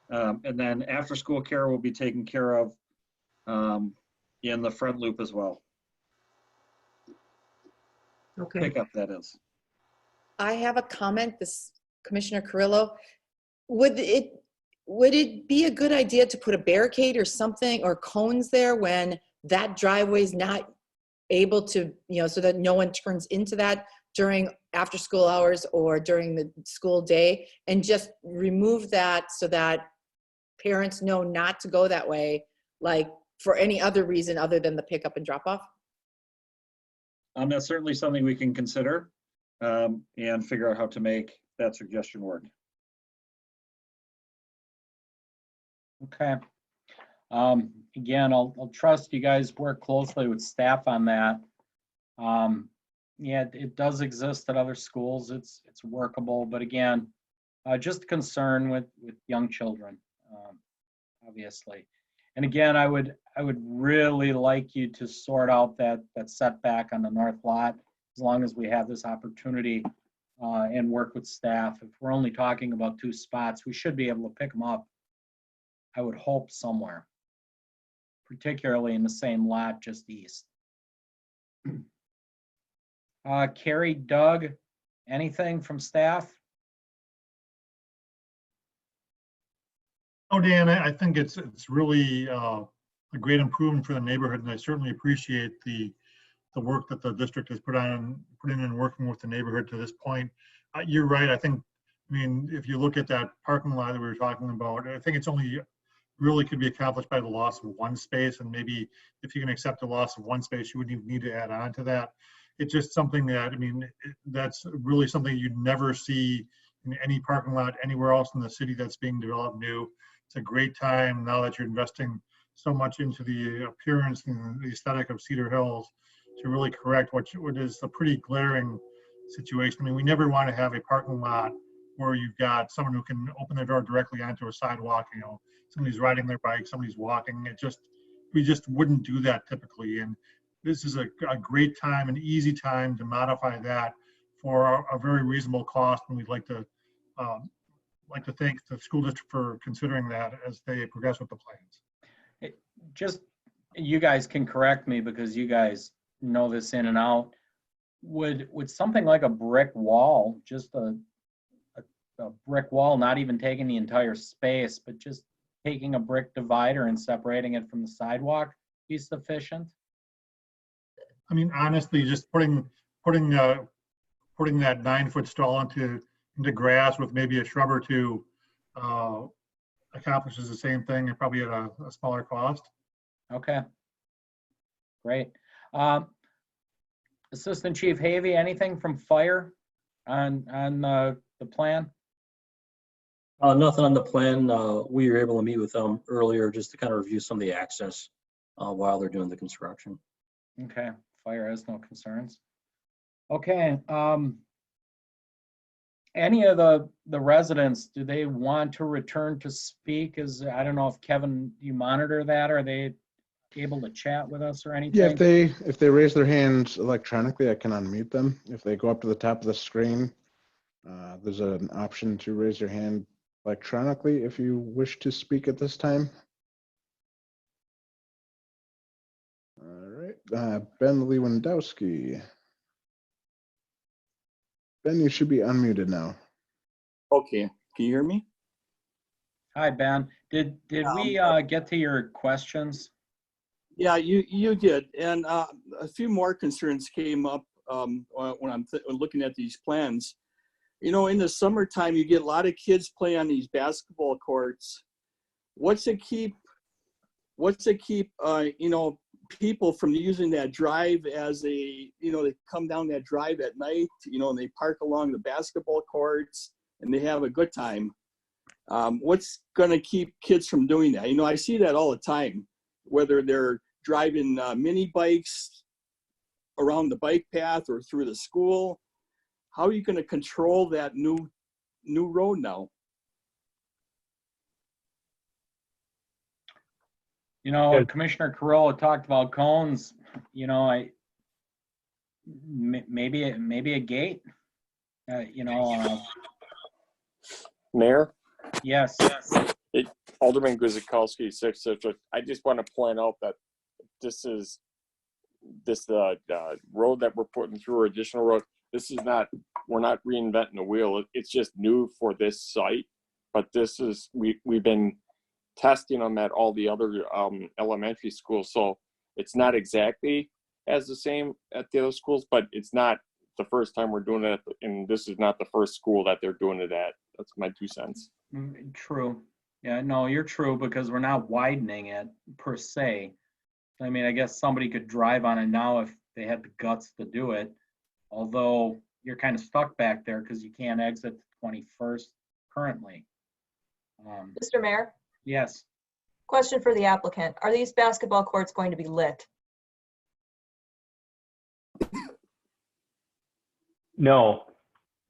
And then after school care will be taken care of in the front loop as well. Okay. Pickup, that is. I have a comment, this Commissioner Carrillo. Would it be a good idea to put a barricade or something or cones there when that driveway is not able to, so that no one turns into that during after school hours or during the school day, and just remove that so that parents know not to go that way, like for any other reason other than the pickup and drop off? That's certainly something we can consider and figure out how to make that suggestion work. Okay. Again, I'll trust you guys work closely with staff on that. Yeah, it does exist at other schools. It's workable, but again, just concern with young children, obviously. And again, I would really like you to sort out that setback on the north lot as long as we have this opportunity and work with staff. If we're only talking about 2 spots, we should be able to pick them up, I would hope, somewhere, particularly in the same lot just east. Carrie, Doug, anything from staff? Oh, Dan, I think it's really a great improvement for the neighborhood, and I certainly appreciate the work that the district has put in and working with the neighborhood to this point. You're right. I mean, if you look at that parking lot that we were talking about, I think it's only really could be accomplished by the loss of 1 space, and maybe if you can accept the loss of 1 space, you wouldn't even need to add on to that. It's just something that, I mean, that's really something you'd never see in any parking lot anywhere else in the city that's being developed new. It's a great time now that you're investing so much into the appearance and the aesthetic of Cedar Hills to really correct what is a pretty glaring situation. I mean, we never want to have a parking lot where you've got someone who can open their door directly onto a sidewalk, somebody's riding their bike, somebody's walking. We just wouldn't do that typically. And this is a great time, an easy time to modify that for a very reasonable cost. And we'd like to thank the school district for considering that as they progress with the plans. Just, you guys can correct me because you guys know this in and out. Would something like a brick wall, just a brick wall, not even taking the entire space, but just taking a brick divider and separating it from the sidewalk, be sufficient? I mean, honestly, just putting that 9-foot stall into grass with maybe a shrub or 2 accomplishes the same thing and probably at a smaller cost. Okay, great. Assistant Chief Havey, anything from fire on the plan? Nothing on the plan. We were able to meet with them earlier just to kind of review some of the access while they're doing the construction. Okay, fire has no concerns. Okay, any of the residents, do they want to return to speak? I don't know if Kevin, you monitor that? Are they able to chat with us or anything? Yeah, if they raise their hands electronically, I can unmute them. If they go up to the top of the screen, there's an option to raise your hand electronically if you wish to speak at this time. All Ben Lewandowski. Ben, you should be unmuted now. Okay, can you hear me? Hi, Ben. Did we get to your questions? Yeah, you did, and a few more concerns came up when I'm looking at these plans. You know, in the summertime, you get a lot of kids play on these basketball courts. What's to keep you know, people from using that drive as they come down that drive at night, you know, and they park along the basketball courts and they have a good time. What's going to keep kids from doing that? You know, I see that all the time, whether they're driving mini bikes around the bike path or through the school. How are you going to control that new road now? You know, Commissioner Carrillo talked about cones. You know, maybe a gate. You know. Mayor? Yes. Alderman Guzikowski, 6th District. I just want to point out that this road that we're putting through, or additional road, this is not, we're not reinventing the wheel. It's just new for this site. But this is, we've been testing them at all the other elementary schools. So it's not exactly as the same at the other schools, but it's not the first time we're doing it. And this is not the first school that they're doing it at. That's my 2 cents. True. Yeah, no, you're true, because we're not widening it per se. I mean, I guess somebody could drive on it now if they had the guts to do it. Although you're kind of stuck back there because you can't exit the 21st currently. Mr. Mayor, Yes. question for the applicant. Are these basketball courts going to be lit? No,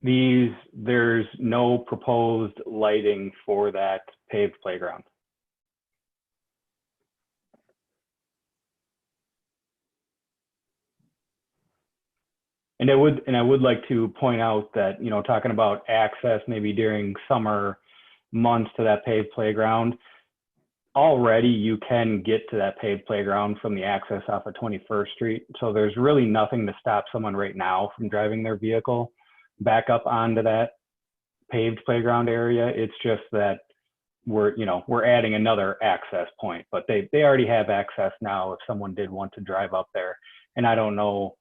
there's no proposed lighting for that paved playground. And I would like to point out that, you know, talking about access maybe during summer months to that paved playground, already you can get to that paved playground from the access off of 21st Street. So there's really nothing to stop someone right now from driving their vehicle back up onto that paved playground area. It's just that we're adding another access point, but they already have access now if someone did want to drive up there. And I don't know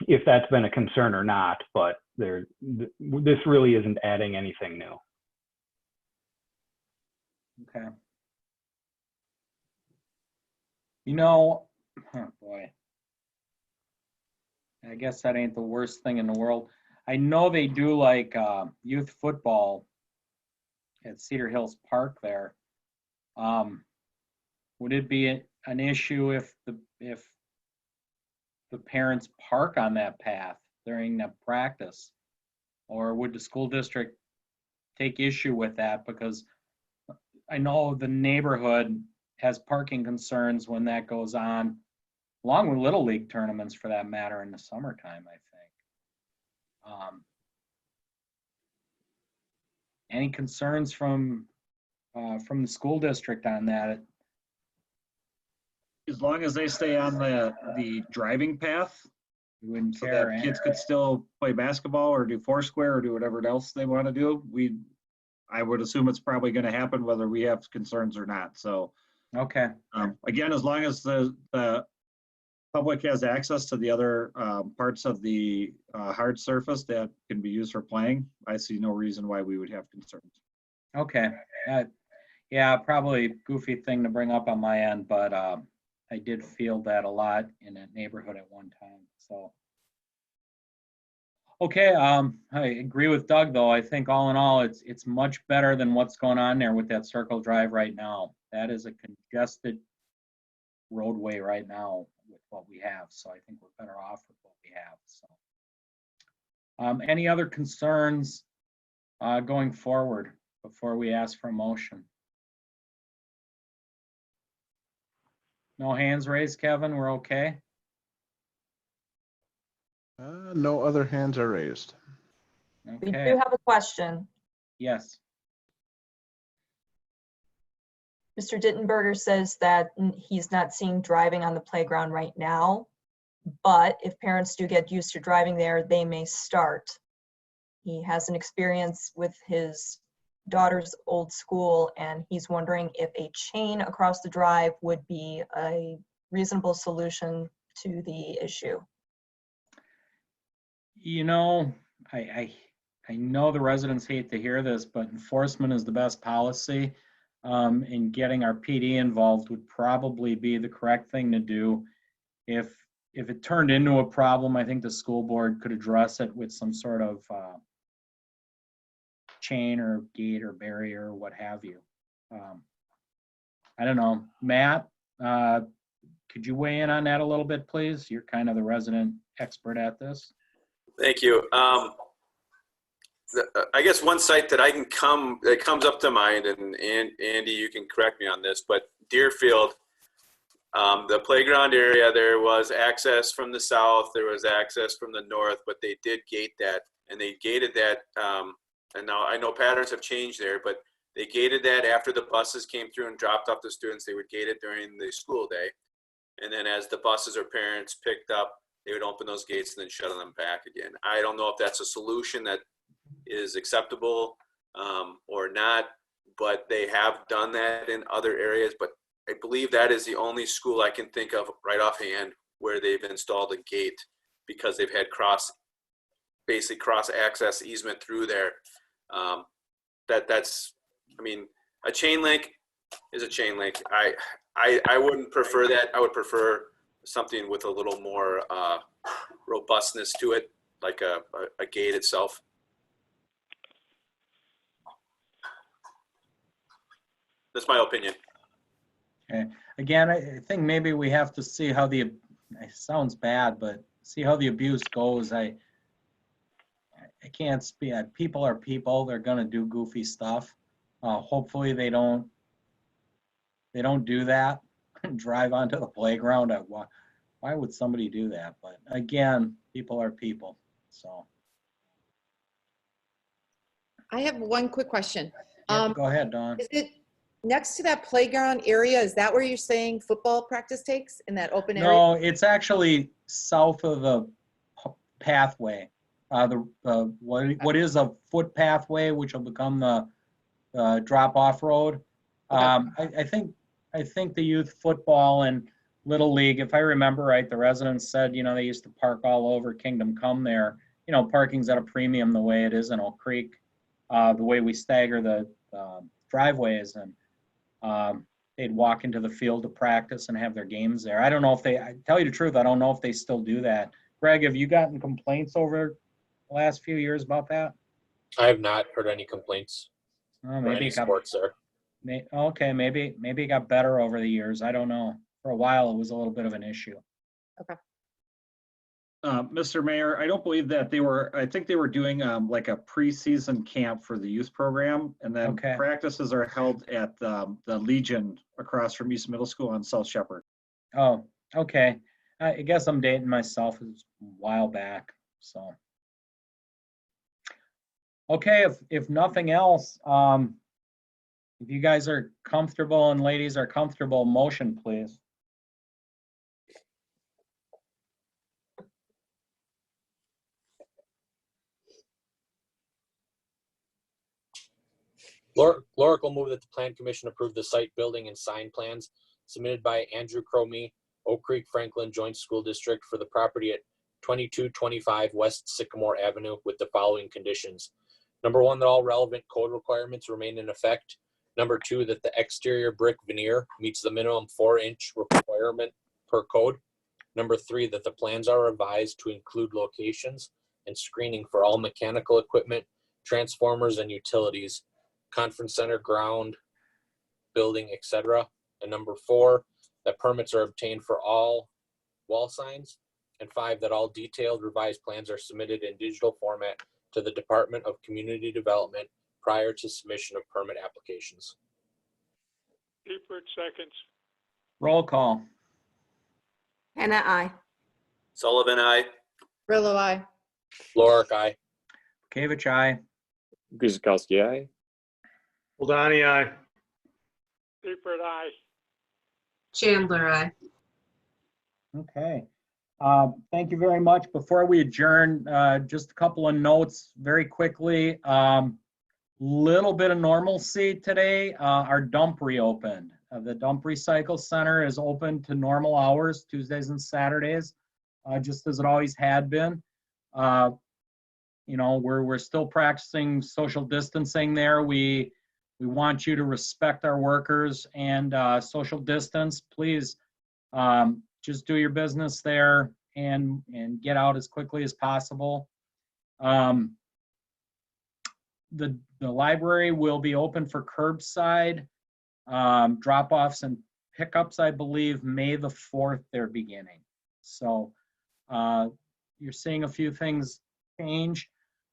if that's been a concern or not, but this really isn't adding anything new. Okay. You know, oh boy, I guess that ain't the worst thing in the world. I know they do like youth football at Cedar Hills Park there. Would it be an issue if the parents park on that path during the practice? Or would the school district take issue with that? Because I know the neighborhood has parking concerns when that goes on, along with Little League tournaments for that matter in the summertime, I think. Any concerns from the school district on that? As long as they stay on the driving path, We wouldn't so care. that kids could still play basketball or do Foursquare or do whatever else they want to do. I would assume it's probably going to happen whether we have concerns or not. So Okay. again, as long as the public has access to the other parts of the hard surface that can be used for playing, I see no reason why we would have concerns. Okay. Yeah, probably a goofy thing to bring up on my end, but I did feel that a lot in that neighborhood at one time. So, okay, I agree with Doug though. I think all in all, it's much better than what's going on there with that Circle Drive right now. That is a congested roadway right now with what we have. So I think we're better off with what we have. So, any other concerns going forward before we ask for a motion? No hands raised, Kevin. We're okay. No other hands are raised. We Okay. do have a question. Yes. Mr. Dittenberger says that he's not seeing driving on the playground right now. But if parents do get used to driving there, they may start. He has an experience with his daughter's old school, and he's wondering if a chain across the drive would be a reasonable solution to the issue. You know, I know the residents hate to hear this, but enforcement is the best policy. And getting our PD involved would probably be the correct thing to do. If it turned into a problem, I think the school board could address it with some sort of chain or gate or barrier or what have you. I don't know. Matt, could you weigh in on that a little bit, please? You're kind of the resident expert at this. Thank you. I guess one site that comes up to mind, and Andy, you can correct me on this, but Deerfield, the playground area, there was access from the south, there was access from the north, but they did gate that, and they gated that. And now I know patterns have changed there, but they gated that after the buses came through and dropped off the students. They would gate it during the school day, and then as the buses or parents picked up, they would open those gates and then shut them back again. I don't know if that's a solution that is acceptable or not, but they have done that in other areas. But I believe that is the only school I can think of right offhand where they've installed a gate because they've had basically cross access easement through there. That's, I mean, a chain link is a chain link. I wouldn't prefer that. I would prefer something with a little more robustness to it, like a gate itself. That's my opinion. Okay. Again, I think maybe we have to see how it sounds bad, but see how the abuse goes. I can't speak. People are people. They're gonna do goofy stuff. Hopefully they don't do that and drive onto the playground. Why would somebody do that? But again, people are people. So I have one quick question. go ahead, Dawn. Is it next to that playground area? Is that where you're saying football practice takes, in that open area? No, it's actually south of the pathway. What is a foot pathway, which will become the drop-off road. I think the youth football and Little League, if I remember right, the residents said, they used to park all over Kingdom Come there. Parking's at a premium the way it is in Oak Creek, the way we stagger the driveways, and they'd walk into the field to practice and have their games there. I don't know if I tell you the truth, I don't know if they still do that. Greg, have you gotten complaints over the last few years about that? I have not heard any complaints. Oh, for any sports there. Okay, maybe it got better over the years. I don't know. For a while, it was a little bit of an issue. Okay. Mr. Mayor, I don't believe that I think they were doing like a preseason camp for the youth program, and then practices are held at the Legion across from East Middle School on South Shepherd. Oh, okay. I guess I'm dating myself. It was a while back, so. Okay, if nothing else, if you guys are comfortable and ladies are comfortable, motion, please. Lorick will move that the Plan Commission approve the site, building, and sign plans submitted by Andrew Chromate, Oak Creek Franklin Joint School District for the property at 2225 West Sycamore Avenue with the following conditions. Number one, that all relevant code requirements remain in effect. Number two, that the exterior brick veneer meets the minimum 4-inch requirement per code. Number three, that the plans are revised to include locations and screening for all mechanical equipment, transformers, and utilities, conference center, ground, building, etc. And number four, that permits are obtained for all wall signs. And five, that all detailed revised plans are submitted in digital format to the Department of Community Development prior to submission of permit applications. Seifert seconds. Roll call. Hannah, aye. Sullivan, aye. Grillo, aye. Lorick, aye. Kavich, aye. Guzekowski, aye. Ladani, aye. Seifert, aye. Chandler, aye. Okay. Thank you very much. Before we adjourn, just a couple of notes very quickly. Little bit of normalcy today. Our dump reopened. The dump recycle center is open to normal hours, Tuesdays and Saturdays, just as it always had been. You know, we're still practicing social distancing there. We want you to respect our workers and social distance. Please just do your business there and get out as quickly as possible. The library will be open for curbside drop-offs and pickups, I believe, May the 4th they're beginning. So you're seeing a few things change.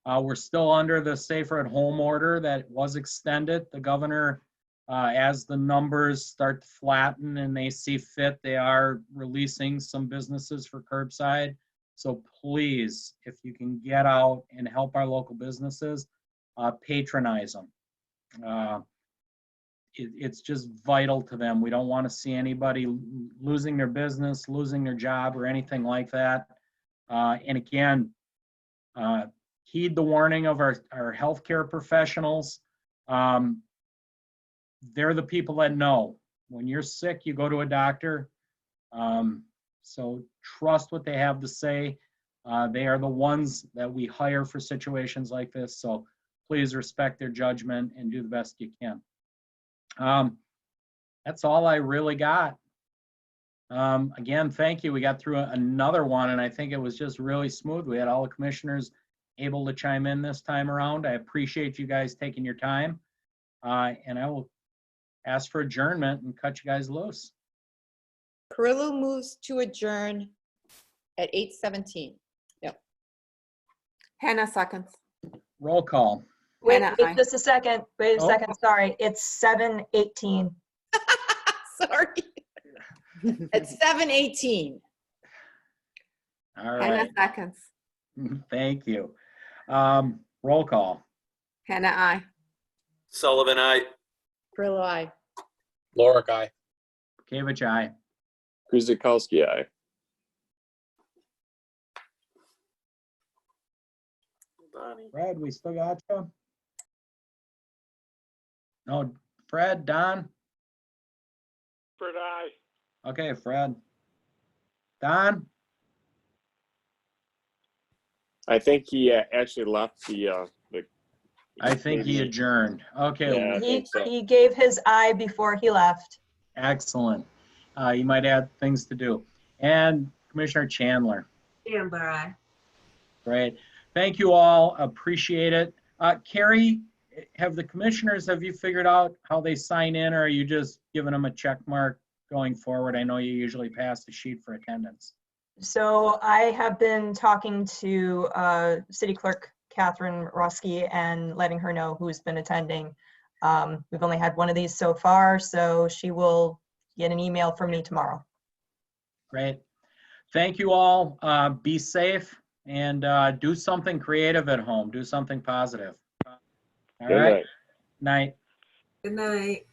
We're still under the safer at home order that was extended. The governor, as the numbers start to flatten and they see fit, they are releasing some businesses for curbside. So please, if you can get out and help our local businesses, patronize them. It's just vital to them. We don't want to see anybody losing their business, losing their job, or anything like that. And again, heed the warning of our healthcare professionals. They're the people that know. When you're sick, you go to a doctor. So trust what they have to say. They are the ones that we hire for situations like this. So please respect their judgment and do the best you can. That's all I really got. Again, thank you. We got through another one, and I think it was just really smooth. We had all the commissioners able to chime in this time around. I appreciate you guys taking your time, and I will ask for adjournment and cut you guys loose. Carrillo moves to adjourn at 8:17. Yep. Hannah seconds. Roll call. Wait, Hannah, wait aye. just a second. Wait a Oh. second. Sorry. It's 7:18. Sorry. At 7:18. All Hannah right. seconds. Thank you. Roll call. Hannah, aye. Sullivan, aye. Carrillo, aye. Lorick, aye. Kavich, aye. Guzikowski, aye. Fred, we still got you? No, Fred, Don? Fred, aye. Okay, Fred. Don? I think he actually left the I think he adjourned. Okay, Yeah, I think so. He gave his eye before he left. excellent. You might have things to do. And Commissioner Chandler. Chandler, aye. Great. Thank you all. Appreciate it. Carrie, have you figured out how they sign in, or are you just giving them a check mark going forward? I know you usually pass the sheet for attendance. So I have been talking to City Clerk Catherine Roski and letting her know who's been attending. We've only had one of these so far, so she will get an email from me tomorrow. Great. Thank you all. Be safe and do something creative at home. Do something positive. All Good right. night. Night. Good night.